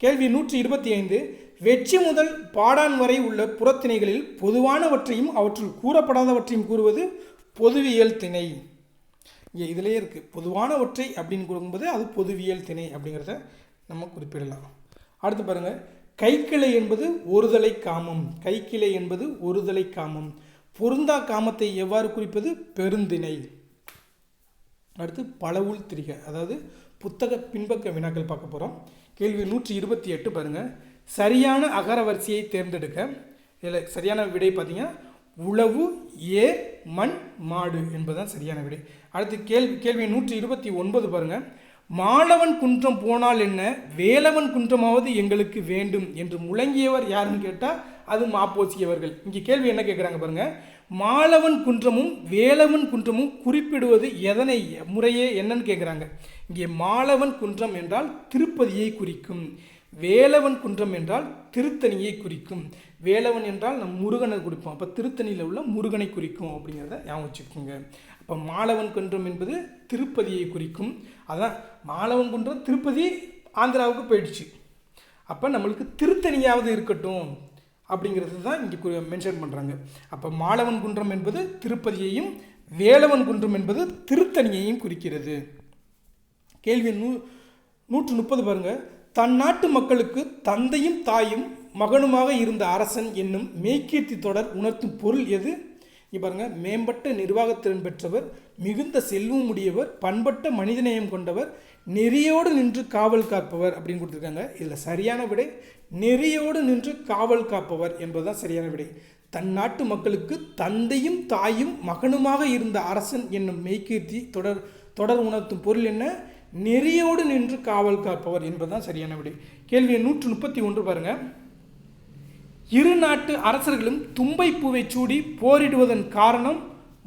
கேள்வி 125: வெற்றி முதல் பாடான் வரை உள்ள புறத்திணைகளில் பொதுவானவற்றையும் அவற்றில் கூறப்படாதவற்றையும் கூறுவது பொதுவியல் திணை. இங்கே இதிலே இருக்குது. பொதுவானவற்றை அப்படின்னு கொடுக்கும்போது அது பொதுவியல் திணை அப்படிங்கிறத நம்ம குறிப்பிடலாம். அடுத்து பாருங்கள்: கைக்கிளை என்பது ஒருதலை காமம், கைக்கிளை என்பது ஒருதலை காமம், பொருந்தா காமத்தை எவ்வாறு குறிப்பது? பெருந்திணை. அடுத்து பலவுள் திரிக, அதாவது புத்தக பின்பக்க வினாக்கள் பார்க்க போகிறோம். கேள்வி 128 பாருங்கள்: சரியான அகரவரிசையை தேர்ந்தெடுக்க. இதில் சரியான விடை பார்த்தீங்கன்னா உழவு, ஏர், மண், மாடு என்பதுதான் சரியான விடை. அடுத்து கேள்வி 129 பாருங்கள்: மாலவன் குன்றம் போனால் என்ன, வேலவன் குன்றமாவது எங்களுக்கு வேண்டும் என்று முழங்கியவர் யாருன்னு கேட்டால் அது மாப்போசியவர்கள். இங்கே கேள்வி என்ன கேட்குறாங்க பாருங்கள்: மாலவன் குன்றமும் வேலவன் குன்றமும் குறிப்பிடுவது எதனை, முறையே என்னன்னு கேட்குறாங்க. இங்கே மாலவன் குன்றம் என்றால் திருப்பதியை குறிக்கும், வேலவன் குன்றம் என்றால் திருத்தணியை குறிக்கும். வேலவன் என்றால் நம் முருகனை குறிப்போம், அப்போ திருத்தணியில் உள்ள முருகனை குறிக்கும் அப்படிங்கிறத ஞாபகம் வச்சுக்கோங்க. அப்போ மாலவன் குன்றம் என்பது திருப்பதியை குறிக்கும். அதான் மாலவன் குன்றம் திருப்பதி ஆந்திராவுக்கு போயிடுச்சு, அப்போ நம்மளுக்கு திருத்தணியாவது இருக்கட்டும் அப்படிங்கிறது தான் இங்கே மென்ஷன் பண்ணுறாங்க. அப்போ மாலவன் குன்றம் என்பது திருப்பதியையும், வேலவன் குன்றம் என்பது திருத்தணியையும் குறிக்கிறது. கேள்வி 130 பாருங்கள்: தன் நாட்டு மக்களுக்கு தந்தையும் தாயும் மகனுமாக இருந்த அரசன் என்னும் மெய்கீர்த்தி தொடர் உணர்த்தும் பொருள் எது? இங்கே பாருங்கள்: மேம்பட்ட நிர்வாகத்திறன் பெற்றவர், மிகுந்த செல்வம் உடையவர், பண்பட்ட மனிதநேயம் கொண்டவர், நெறியோடு நின்று காவல் காப்பவர் அப்படின்னு கொடுத்துருக்காங்க. இதில் சரியான விடை நெறியோடு நின்று காவல் காப்பவர் என்பதுதான் சரியான விடை. தன் நாட்டு மக்களுக்கு தந்தையும் தாயும் மகனுமாக இருந்த அரசன் என்னும் மெய்கீர்த்தி தொடர் உணர்த்தும் பொருள் என்ன? நெறியோடு நின்று காவல் காப்பவர் என்பதுதான் சரியான விடை. கேள்வி 131 பாருங்கள்: இரு நாட்டு அரசர்களும் தும்பை பூவை சூடி போரிடுவதன் காரணம்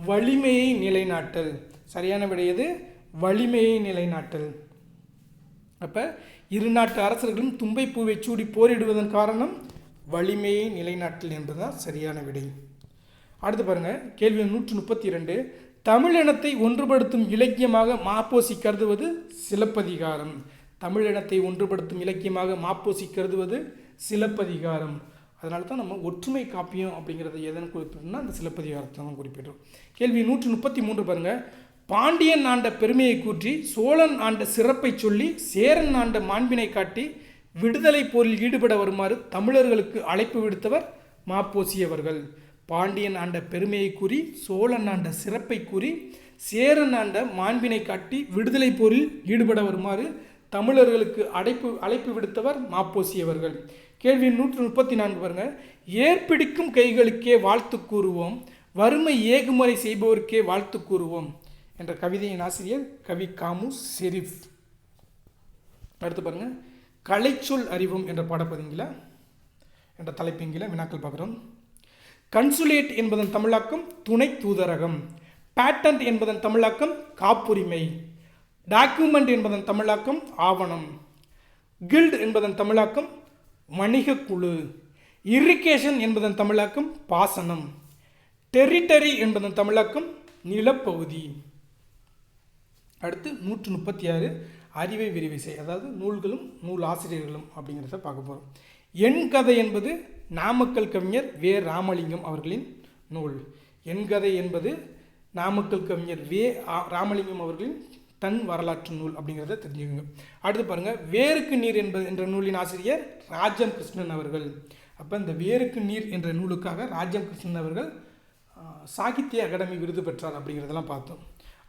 வலிமையை நிலைநாட்டல். சரியான விடை எது? வலிமையை நிலைநாட்டல். அப்போ இரு நாட்டு அரசர்களும் தும்பை பூவை சூடி போரிடுவதன் காரணம் வலிமையை நிலைநாட்டல் என்பதுதான் சரியான விடை. அடுத்து பாருங்கள், கேள்வி 132. தமிழினத்தை ஒன்றுபடுத்தும் இலக்கியமாக மாப்போசி கருதுவது சிலப்பதிகாரம். தமிழினத்தை ஒன்றுபடுத்தும் இலக்கியமாக மாப்போசி கருதுவது சிலப்பதிகாரம். அதனால தான் நம்ம ஒற்றுமை காப்பியம் அப்படிங்கிறத எதன் குறிப்பிட்டோம்னா அந்த சிலப்பதிகாரத்தை தான் குறிப்பிட்டோம். கேள்வி 133 பாருங்கள். பாண்டியன் ஆண்ட பெருமையை கூற்றி சோழன் ஆண்ட சிறப்பை சொல்லி சேரன் ஆண்ட மாண்பினை காட்டி விடுதலை போரில் ஈடுபட வருமாறு தமிழர்களுக்கு அழைப்பு விடுத்தவர் மாப்போசி அவர்கள். பாண்டியன் ஆண்ட பெருமையை கூறி சோழன் ஆண்ட சிறப்பை கூறி சேரன் ஆண்ட மாண்பினை காட்டி விடுதலை போரில் ஈடுபட வருமாறு தமிழர்களுக்கு அழைப்பு விடுத்தவர் மாப்போசி அவர்கள். கேள்வி 134 பாருங்கள். ஏற்பிடிக்கும் கைகளுக்கே வாழ்த்து கூறுவோம், வறுமை ஏகுமுறை செய்பவருக்கே வாழ்த்து கூறுவோம் என்ற கவிதையின் ஆசிரியர் கவி காமு ஷெரீப். அடுத்து பாருங்கள், கலைச்சொல் அறிவும் என்ற பாடப்பகுதியில் என்ற தலைப்பிங்கில் வினாக்கள் பார்க்குறோம். கன்சுலேட் என்பதன் தமிழாக்கம் துணை தூதரகம். பேட்டன்ட் என்பதன் தமிழாக்கம் காப்புரிமை. டாக்குமெண்ட் என்பதன் தமிழாக்கம் ஆவணம். கில்ட் என்பதன் தமிழாக்கம் வணிக குழு. இரிகேஷன் என்பதன் தமிழாக்கம் பாசனம். டெரிட்டரி என்பதன் தமிழாக்கம் நிலப்பகுதி. அடுத்து 136 அறிவை விரிவிசை, அதாவது நூல்களும் நூல் ஆசிரியர்களும் அப்படிங்கிறத பார்க்க போகிறோம். என் கதை என்பது நாமக்கல் கவிஞர் வே ராமலிங்கம் அவர்களின் நூல். என் கதை என்பது நாமக்கல் கவிஞர் வே ராமலிங்கம் அவர்களின் தன் வரலாற்று நூல் அப்படிங்கிறத தெரிஞ்சுக்கோங்க. அடுத்து பாருங்கள், வேருக்கு நீர் என்ற நூலின் ஆசிரியர் ராஜம் கிருஷ்ணன் அவர்கள். அப்போ இந்த வேருக்கு நீர் என்ற நூலுக்காக ராஜம் கிருஷ்ணன் அவர்கள் சாகித்ய அகாடமி விருது பெற்றார் அப்படிங்கிறதெல்லாம் பார்த்தோம்.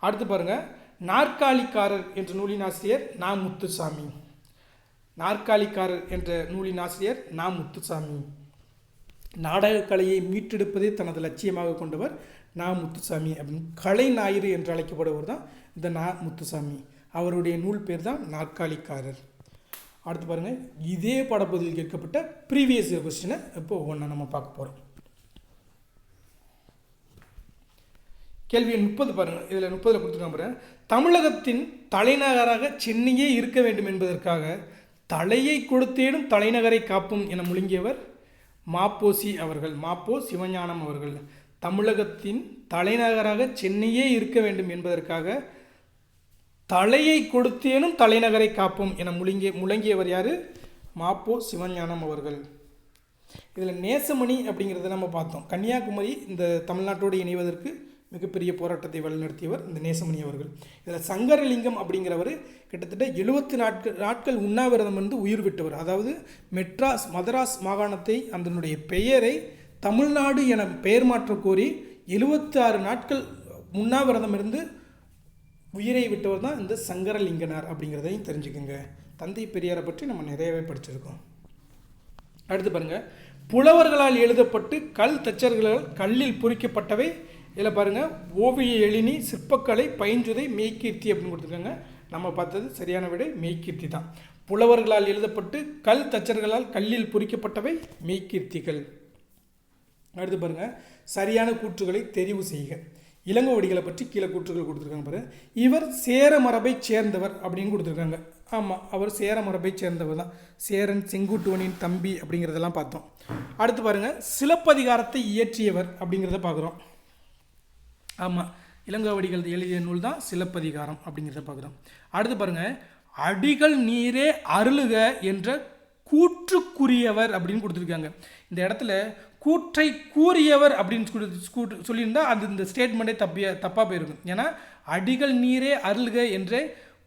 அடுத்து பாருங்கள், நாற்காலிக்காரர் என்ற நூலின் ஆசிரியர் நா முத்துசாமி. நாற்காலிக்காரர் என்ற நூலின் ஆசிரியர் நா முத்துசாமி. நாடகக்கலையை மீட்டெடுப்பதே தனது லட்சியமாக கொண்டவர் நா முத்துசாமி அப்படின்னு கலை ஞாயிறு என்று அழைக்கப்படுவர் தான் இந்த நா முத்துசாமி. அவருடைய நூல் பேர் தான் நாற்காலிக்காரர். அடுத்து பாருங்கள், இதே பாடப்பகுதியில் கேட்கப்பட்ட ப்ரீவியஸ் இயர் கொஸ்டினை இப்போ ஒவ்வொன்றா நம்ம பார்க்க போகிறோம். கேள்வி 30 பாருங்கள். இதில் 30 கொடுத்துருக்காங்க பாருங்கள். தமிழகத்தின் தலைநகராக சென்னையே இருக்க வேண்டும் என்பதற்காக தலையை கொடுத்தேனும் தலைநகரை காப்பும் என முழங்கியவர் மாப்போசி அவர்கள். மாப்போ சிவஞானம் அவர்கள். தமிழகத்தின் தலைநகராக சென்னையே இருக்க வேண்டும் என்பதற்காக தலையை கொடுத்தேனும் தலைநகரை காப்போம் என முழங்கியவர் யார்? மாப்போ சிவஞானம் அவர்கள். இதில் நேசமணி அப்படிங்கிறத நம்ம பார்த்தோம். கன்னியாகுமரி இந்த தமிழ்நாட்டோடு இணைவதற்கு மிகப்பெரிய போராட்டத்தை வழிநடத்தியவர் இந்த நேசமணி அவர்கள். இதில் சங்கரலிங்கம் அப்படிங்கிறவர் கிட்டத்தட்ட 70 நாட்கள் உண்ணாவிரதம் இருந்து உயிர் விட்டவர். அதாவது மதராஸ் மாகாணத்தை அதனுடைய பெயரை தமிழ்நாடு என பெயர் மாற்ற கோரி 76 நாட்கள் உண்ணாவிரதம் இருந்து உயிரை விட்டவர் தான் இந்த சங்கரலிங்கனார் அப்படிங்கிறதையும் தெரிஞ்சுக்கோங்க. தந்தை பெரியாரை பற்றி நம்ம நிறையவே படிச்சிருக்கோம். அடுத்து பாருங்கள், புலவர்களால் எழுதப்பட்டு கல் தச்சர்களால் கல்லில் பொறிக்கப்பட்டவை. இதில் பாருங்கள், ஓவிய எழினி, சிற்பக்கலை, பைஞ்சுதை, மெய்கீர்த்தி அப்படின்னு கொடுத்துருக்காங்க. நம்ம பார்த்தது சரியான விடை மெய்கீர்த்தி தான். புலவர்களால் எழுதப்பட்டு கல் தச்சர்களால் கல்லில் பொறிக்கப்பட்டவை மெய்கீர்த்திகள். அடுத்து பாருங்கள், சரியான கூற்றுகளை தெரிவு செய்க. இளங்கோவடிகளை பற்றி கீழே கூற்றுகள் கொடுத்துருக்காங்க பாரு. இவர் சேர மரபை சேர்ந்தவர் அப்படின்னு கொடுத்துருக்காங்க. ஆமாம், அவர் சேர மரபை சேர்ந்தவர் தான். சேரன் செங்குட்டுவனின் தம்பி அப்படிங்கிறதெல்லாம் பார்த்தோம். அடுத்து பாருங்கள், சிலப்பதிகாரத்தை இயற்றியவர் அப்படிங்கிறத பார்க்குறோம். ஆமாம், இளங்கோவடிகள் எழுதிய நூல் தான் சிலப்பதிகாரம் அப்படிங்கிறத பார்க்குறோம். அடுத்து பாருங்கள், அடிகள் நீரே அருளுக என்ற கூற்றுக்குரியவர் அப்படின்னு கொடுத்துருக்காங்க. இந்த இடத்துல கூற்றை கூறியவர் அப்படின்னு சொல்லியிருந்தால் அது இந்த ஸ்டேட்மெண்ட்டே தப்பாக போயிருக்கும். ஏன்னா அடிகள் நீரே அருள்க என்ற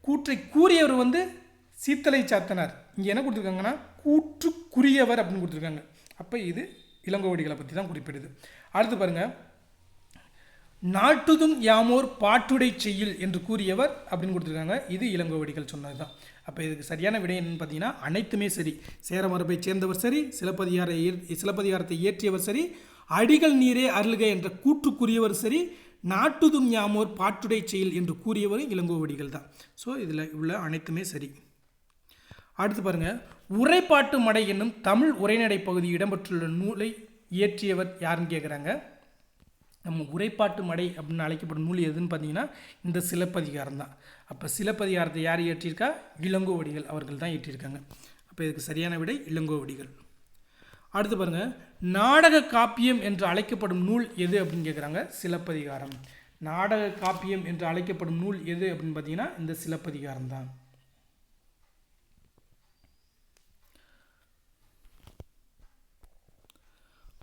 கூற்றை கூறியவர் சீத்தலை சாத்தனார். இங்கே என்ன கொடுத்துருக்காங்கன்னா கூற்றுக்குரியவர் அப்படின்னு கொடுத்துருக்காங்க. அப்போ இது இளங்கோவடிகளை பற்றி தான் குறிப்பிடுது. அடுத்து பாருங்கள், நாட்டுதும் யாமோர் பாட்டுடை செய்யுள் என்று கூறியவர் அப்படின்னு கொடுத்துருக்காங்க. இது இளங்கோவடிகள் சொன்னது தான். அப்போ இதுக்கு சரியான விடை என்னன்னு பார்த்தீங்கன்னா அனைத்துமே சரி. சேர மரபை சேர்ந்தவர் சரி, சிலப்பதிகாரத்தை இயற்றியவர் சரி, அடிகள் நீரே அருள்க என்ற கூற்றுக்குரியவர் சரி, நாட்டுதும் யாமோர் பாட்டுடை செய்யுள் என்று கூறியவர் இளங்கோவடிகள் தான். ஸோ இதில் உள்ள அனைத்துமே சரி. அடுத்து பாருங்கள், உரைப்பாட்டு மடை என்னும் தமிழ் உரைநடை பகுதி இடம்பெற்றுள்ள நூலை இயற்றியவர் யாருன்னு கேட்குறாங்க. நம்ம உரைப்பாட்டு மடை அப்படின்னு அழைக்கப்படும் நூல் எதுன்னு பார்த்தீங்கன்னா இந்த சிலப்பதிகாரம் தான். அப்போ சிலப்பதிகாரத்தை யார் இயற்றியிருக்கா? இளங்கோவடிகள் அவர்கள் தான் இயற்றியிருக்காங்க. அப்போ இதுக்கு சரியான விடை இளங்கோவடிகள். அடுத்து பாருங்கள், நாடக காப்பியம் என்று அழைக்கப்படும் நூல் எது அப்படின்னு கேட்குறாங்க. சிலப்பதிகாரம். நாடக காப்பியம் என்று அழைக்கப்படும் நூல் எது அப்படின்னு பார்த்தீங்கன்னா இந்த சிலப்பதிகாரம் தான்.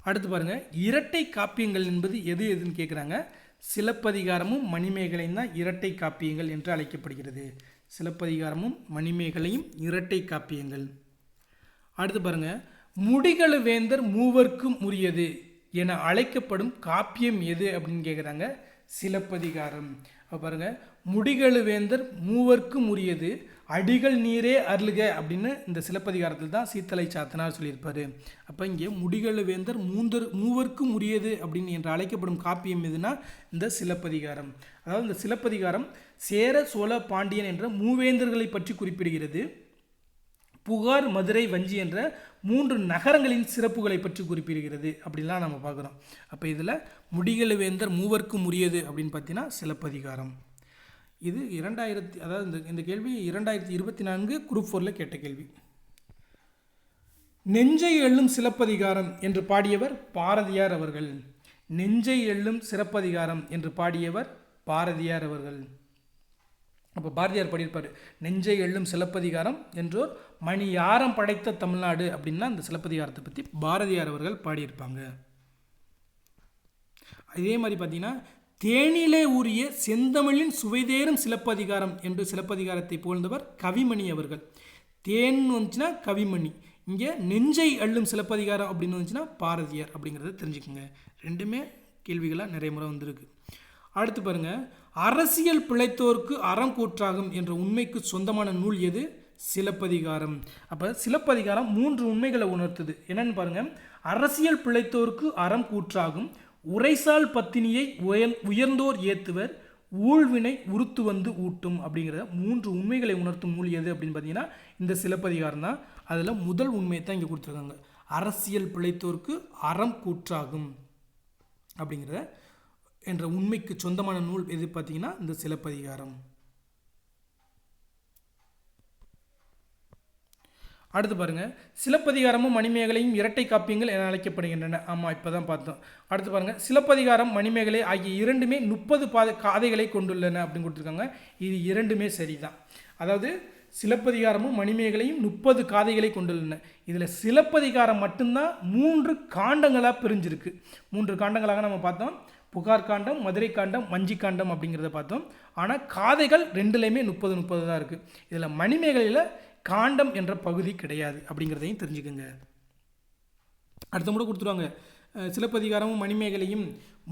அடுத்து பாருங்கள், இரட்டை காப்பியங்கள் என்பது எது எதுன்னு கேட்குறாங்க. சிலப்பதிகாரமும் மணிமேகலையும் தான் இரட்டை காப்பியங்கள் என்று அழைக்கப்படுகிறது. சிலப்பதிகாரமும் மணிமேகலையும் இரட்டை காப்பியங்கள். அடுத்து பாருங்கள், முடிகளு வேந்தர் மூவர்க்கும் உரியது என அழைக்கப்படும் காப்பியம் எது அப்படின்னு கேட்குறாங்க. சிலப்பதிகாரம். பாருங்க, முடிகளு வேந்தர் மூவர்க்கும் உரியது அடிகள் நீரே அருளுக அப்படின்னு இந்த சிலப்பதிகாரத்தில் தான் சீத்தலை சாத்தனார் சொல்லியிருப்பார். அப்போ இங்கே முடிகளு வேந்தர் மூவர்க்கும் உரியது அப்படின்னு என்று அழைக்கப்படும் காப்பியம் எதுனா இந்த சிலப்பதிகாரம். அதாவது இந்த சிலப்பதிகாரம் சேர சோழ பாண்டியன் என்ற மூவேந்தர்களை பற்றி குறிப்பிடுகிறது. புகார், மதுரை, வஞ்சி என்ற 3 நகரங்களின் சிறப்புகளை பற்றி குறிப்பிடுகிறது அப்படிலாம் நம்ம பார்க்குறோம். அப்போ இதில் முடிகளு வேந்தர் மூவர்க்கும் உரியது அப்படின்னு பார்த்தீங்கன்னா சிலப்பதிகாரம். இது 2000, அதாவது இந்த கேள்வி 2024 குரூப் 4 கேட்ட கேள்வி. நெஞ்சை எள்ளும் சிலப்பதிகாரம் என்று பாடியவர் பாரதியார் அவர்கள். நெஞ்சை எள்ளும் சிலப்பதிகாரம் என்று பாடியவர் பாரதியார் அவர்கள். அப்போ பாரதியார் பாடியிருப்பார், நெஞ்சை எள்ளும் சிலப்பதிகாரம் என்றோர் மணி யாரம் படைத்த தமிழ்நாடு அப்படின்னா அந்த சிலப்பதிகாரத்தை பற்றி பாரதியார் அவர்கள் பாடியிருப்பாங்க. இதே மாதிரி பார்த்தீங்கன்னா தேனிலே ஊறிய செந்தமிழின் சுவைதேறும் சிலப்பதிகாரம் என்று சிலப்பதிகாரத்தை புகழ்ந்தவர் கவிமணி அவர்கள். தேன் வந்துச்சுன்னா கவிமணி, இங்கே நெஞ்சை அள்ளும் சிலப்பதிகாரம் அப்படின்னு வந்துச்சுன்னா பாரதியார் அப்படிங்கிறத தெரிஞ்சுக்கோங்க. ரெண்டுமே கேள்விகளாக நிறைய முறை வந்திருக்கு. அடுத்து பாருங்கள், அரசியல் பிழைத்தோர்க்கு அறம் கூற்றாகும் என்ற உண்மைக்கு சொந்தமான நூல் எது? சிலப்பதிகாரம். அப்போ சிலப்பதிகாரம் 3 உண்மைகளை உணர்த்துது. என்னன்னு பாருங்கள், அரசியல் பிழைத்தோர்க்கு அறம் கூற்றாகும், உரைசால் பத்தினியை உயர்ந்தோர் ஏத்துவர், ஊழ்வினை உறுத்து வந்து ஊட்டும் அப்படிங்கிற 3 உண்மைகளை உணர்த்தும் நூல் எது அப்படின்னு பார்த்தீங்கன்னா இந்த சிலப்பதிகாரம் தான். அதில் முதல் உண்மையை தான் இங்கே கொடுத்துருக்காங்க. அரசியல் பிழைத்தோர்க்கு அறம் கூற்றாகும் அப்படிங்கிற என்ற உண்மைக்கு சொந்தமான நூல் எது பார்த்தீங்கன்னா இந்த சிலப்பதிகாரம். அடுத்து பாருங்கள், சிலப்பதிகாரமும் மணிமேகலையும் இரட்டை காப்பியங்கள் என அழைக்கப்படுகின்றன. ஆமாம், இப்போ தான் பார்த்தோம். அடுத்து பாருங்கள், சிலப்பதிகாரம் மணிமேகலை ஆகிய இரண்டுமே 30 காதைகளை கொண்டுள்ளன அப்படின்னு கொடுத்துருக்காங்க. இது இரண்டுமே சரிதான். அதாவது சிலப்பதிகாரமும் மணிமேகலையும் 30 காதைகளை கொண்டுள்ளன. இதில் சிலப்பதிகாரம் மட்டும்தான் 3 காண்டங்களாக பிரிஞ்சிருக்கு. 3 காண்டங்களாக நம்ம பார்த்தோம். புகார் காண்டம், மதுரை காண்டம், வஞ்சி காண்டம் அப்படிங்கிறத பார்த்தோம். ஆனால் காதைகள் ரெண்டுலேயுமே 30 தான் இருக்குது. இதில் மணிமேகலையில் காண்டம் என்ற பகுதி கிடையாது அப்படிங்கிறதையும் தெரிஞ்சுக்கோங்க. அடுத்த முறை கொடுத்துருவாங்க, சிலப்பதிகாரமும் மணிமேகலையும்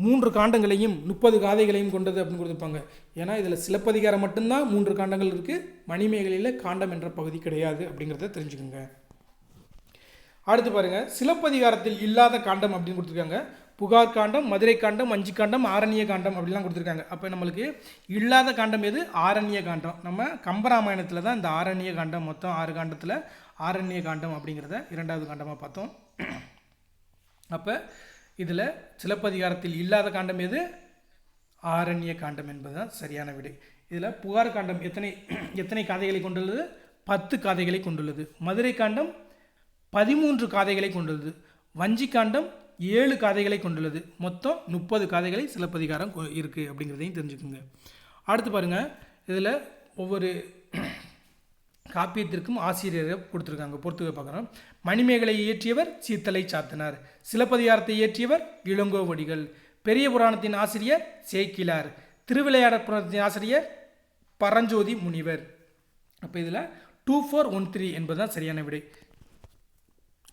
3 காண்டங்களையும் 30 காதைகளையும் கொண்டது அப்படின்னு கொடுத்துருப்பாங்க. ஏன்னா இதில் சிலப்பதிகாரம் மட்டும்தான் 3 காண்டங்கள் இருக்குது, மணிமேகலையில் காண்டம் என்ற பகுதி கிடையாது அப்படிங்கிறத தெரிஞ்சுக்கோங்க. அடுத்து பாருங்கள், சிலப்பதிகாரத்தில் இல்லாத காண்டம் அப்படின்னு கொடுத்துருக்காங்க. புகார் காண்டம், மதுரை காண்டம், வஞ்சி காண்டம், ஆரண்ய காண்டம் அப்படிலாம் கொடுத்துருக்காங்க. அப்போ நம்மளுக்கு இல்லாத காண்டம் எது? ஆரண்ய காண்டம். நம்ம கம்பராமாயணத்தில் தான் இந்த ஆரண்ய காண்டம், மொத்தம் 6 காண்டத்தில் ஆரண்ய காண்டம் அப்படிங்கிறத 2வது காண்டமாக பார்த்தோம். அப்போ இதில் சிலப்பதிகாரத்தில் இல்லாத காண்டம் எது? ஆரண்ய காண்டம் என்பது தான் சரியான விடை. இதில் புகார் காண்டம் எத்தனை காதைகளை கொண்டுள்ளது? 10 காதைகளை கொண்டுள்ளது. மதுரை காண்டம் 13 காதைகளை கொண்டுள்ளது. வஞ்சி காண்டம் 7 காதைகளை கொண்டுள்ளது. மொத்தம் 30 காதைகளை சிலப்பதிகாரம் இருக்குது அப்படிங்கிறதையும் தெரிஞ்சுக்குங்க. அடுத்து பாருங்கள், இதில் ஒவ்வொரு காப்பியத்திற்கும் ஆசிரியரை கொடுத்துருக்காங்க. பொறுத்துக்க பார்க்குறோம். மணிமேகலை இயற்றியவர் சீத்தலை சாத்தனார். சிலப்பதிகாரத்தை இயற்றியவர் இளங்கோவடிகள். பெரிய புராணத்தின் ஆசிரியர் சேக்கிலார். திருவிளையாடற் புராணத்தின் ஆசிரியர் பரஞ்சோதி முனிவர். அப்போ இதில் 2413 என்பதுதான் சரியான விடை.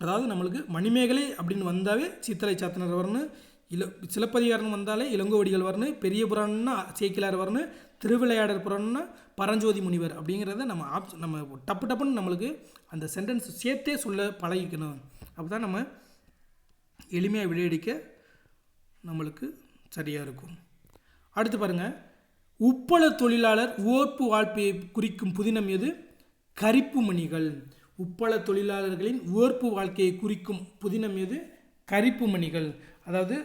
அதாவது நம்மளுக்கு மணிமேகலை அப்படின்னு வந்தாவே சீத்தலை சாத்தனார் வரணும், சிலப்பதிகாரம் வந்தாலே இளங்கோவடிகள் வரணும், பெரிய புராணம்னா சேக்கிலார் வரணும், திருவிளையாடற் புராணம்னா பரஞ்சோதி முனிவர் அப்படிங்கிறத நம்ம டப்புன்னு நம்மளுக்கு அந்த சென்டென்ஸ் சேர்த்தே சொல்ல பழகிக்கணும். அப்போ தான் நம்ம எளிமையாக விடையடிக்க நம்மளுக்கு சரியாக இருக்கும். அடுத்து பாருங்கள், உப்பள தொழிலாளர் ஓர்ப்பு வாழ்க்கையை குறிக்கும் புதினம் எது? கரிப்பு மணிகள். உப்பள தொழிலாளர்களின் உவர்ப்பு வாழ்க்கையை குறிக்கும் புதினம் எது? கரிப்பு மணிகள். அதாவது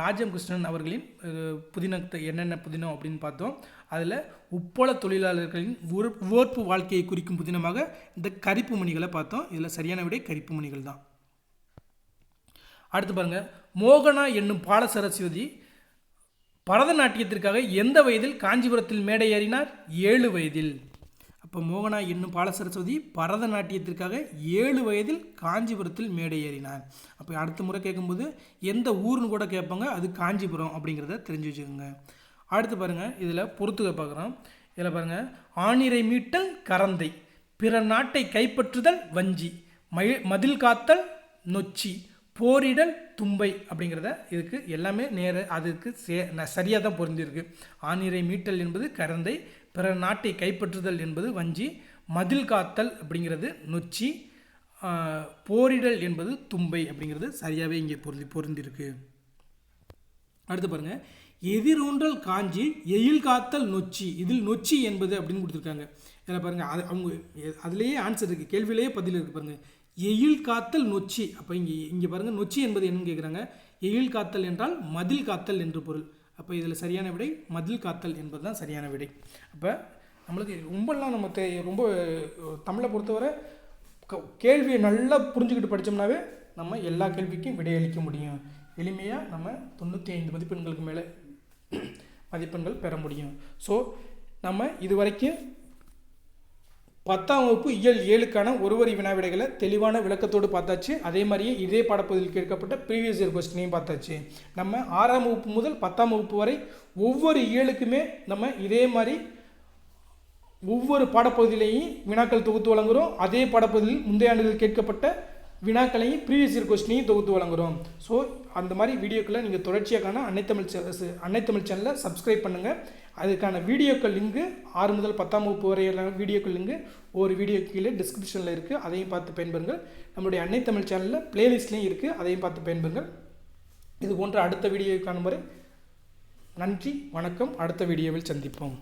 ராஜம் கிருஷ்ணன் அவர்களின் புதினத்தை என்னென்ன புதினம் அப்படின்னு பார்த்தோம். அதில் உப்பள தொழிலாளர்களின் உவர்ப்பு வாழ்க்கையை குறிக்கும் புதினமாக இந்த கரிப்பு மணிகளை பார்த்தோம். இதில் சரியான விடை கரிப்பு மணிகள் தான். அடுத்து பாருங்கள், மோகனா என்னும் பால சரஸ்வதி பரதநாட்டியத்திற்காக எந்த வயதில் காஞ்சிபுரத்தில் மேடை ஏறினார்? 7 வயதில். அப்போ மோகனா என்னும் பால சரஸ்வதி பரதநாட்டியத்திற்காக 7 வயதில் காஞ்சிபுரத்தில் மேடை ஏறினார். அப்போ அடுத்த முறை கேட்கும்போது எந்த ஊர்னு கூட கேட்பாங்க, அது காஞ்சிபுரம் அப்படிங்கிறத தெரிஞ்சு வச்சுக்கோங்க. அடுத்து பாருங்கள், இதில் பொறுத்துக்க பார்க்குறோம். இதில் பாருங்கள், ஆணிரை மீட்டல் கரந்தை, பிற நாட்டை கைப்பற்றுதல் வஞ்சி, மதில் காத்தல் நொச்சி, போரிடல் தும்பை அப்படிங்கிறத இதுக்கு எல்லாமே அதுக்கு சரியாக தான் பொருந்திருக்கு. ஆணிரை மீட்டல் என்பது கரந்தை, பிற நாட்டை கைப்பற்றுதல் என்பது வஞ்சி, மதில் காத்தல் அப்படிங்கிறது நொச்சி, போரிடல் என்பது தும்பை அப்படிங்கிறது சரியாகவே இங்கே பொருந்திருக்கு. அடுத்து பாருங்கள், எதிரூன்றல் காஞ்சி எயில் காத்தல் நொச்சி, இதில் நொச்சி என்பது அப்படின்னு கொடுத்துருக்காங்க. இதில் பாருங்கள், அவங்க அதுலேயே ஆன்சர் இருக்குது, கேள்வியிலேயே பதில் இருக்குது பாருங்கள். எயில் காத்தல் நொச்சி. அப்போ இங்கே பாருங்கள், நொச்சி என்பது என்னன்னு கேட்குறாங்க. எயில் காத்தல் என்றால் மதில் காத்தல் என்று பொருள். அப்போ இதில் சரியான விடை மதில் காத்தல் என்பது தான் சரியான விடை. அப்போ நம்மளுக்கு ரொம்பலாம் ரொம்ப தமிழை பொறுத்தவரை கேள்வியை நல்லா புரிஞ்சுக்கிட்டு படித்தோம்னாவே நம்ம எல்லா கேள்விக்கும் விடையளிக்க முடியும். எளிமையாக நம்ம 95 மதிப்பெண்களுக்கு மேலே மதிப்பெண்கள் பெற முடியும். ஸோ நம்ம இதுவரைக்கும் 10ஆம் வகுப்பு இயல் 7க்கான ஒருவரி வினா விடைகளை தெளிவான விளக்கத்தோடு பார்த்தாச்சு. அதே மாதிரியே இதே பாடப்பகுதியில் கேட்கப்பட்ட ப்ரீவியஸ் இயர் கொஸ்டினையும் பார்த்தாச்சு. நம்ம 6ஆம் வகுப்பு முதல் 10ஆம் வகுப்பு வரை ஒவ்வொரு இயலுக்குமே நம்ம இதே மாதிரி ஒவ்வொரு பாடப்பகுதியிலையும் வினாக்கள் தொகுத்து வழங்குகிறோம். அதே பாடப்பகுதியில் முந்தைய ஆண்டுகள் கேட்கப்பட்ட வினாக்களையும் ப்ரீவியஸ் இயர் கொஸ்டினையும் தொகுத்து வழங்குகிறோம். ஸோ அந்த மாதிரி வீடியோக்களை நீங்கள் தொடர்ச்சியாக காண அன்னை தமிழ் சேனலை சப்ஸ்கிரைப் பண்ணுங்கள். அதுக்கான வீடியோக்கள் லிங்கு 6 முதல் 10ஆம் வகுப்பு வரையிலான வீடியோக்கள் லிங்கு ஒரு வீடியோ கீழே டிஸ்கிரிப்ஷனில் இருக்குது, அதையும் பார்த்து பயன்பெறுங்கள். நம்மளுடைய அன்னை தமிழ் சேனலில் பிளேலிஸ்ட்லேயும் இருக்குது, அதையும் பார்த்து பயன்பெறுங்கள். இது போன்ற அடுத்த வீடியோ காணும் வரை நன்றி, வணக்கம். அடுத்த வீடியோவில் சந்திப்போம்.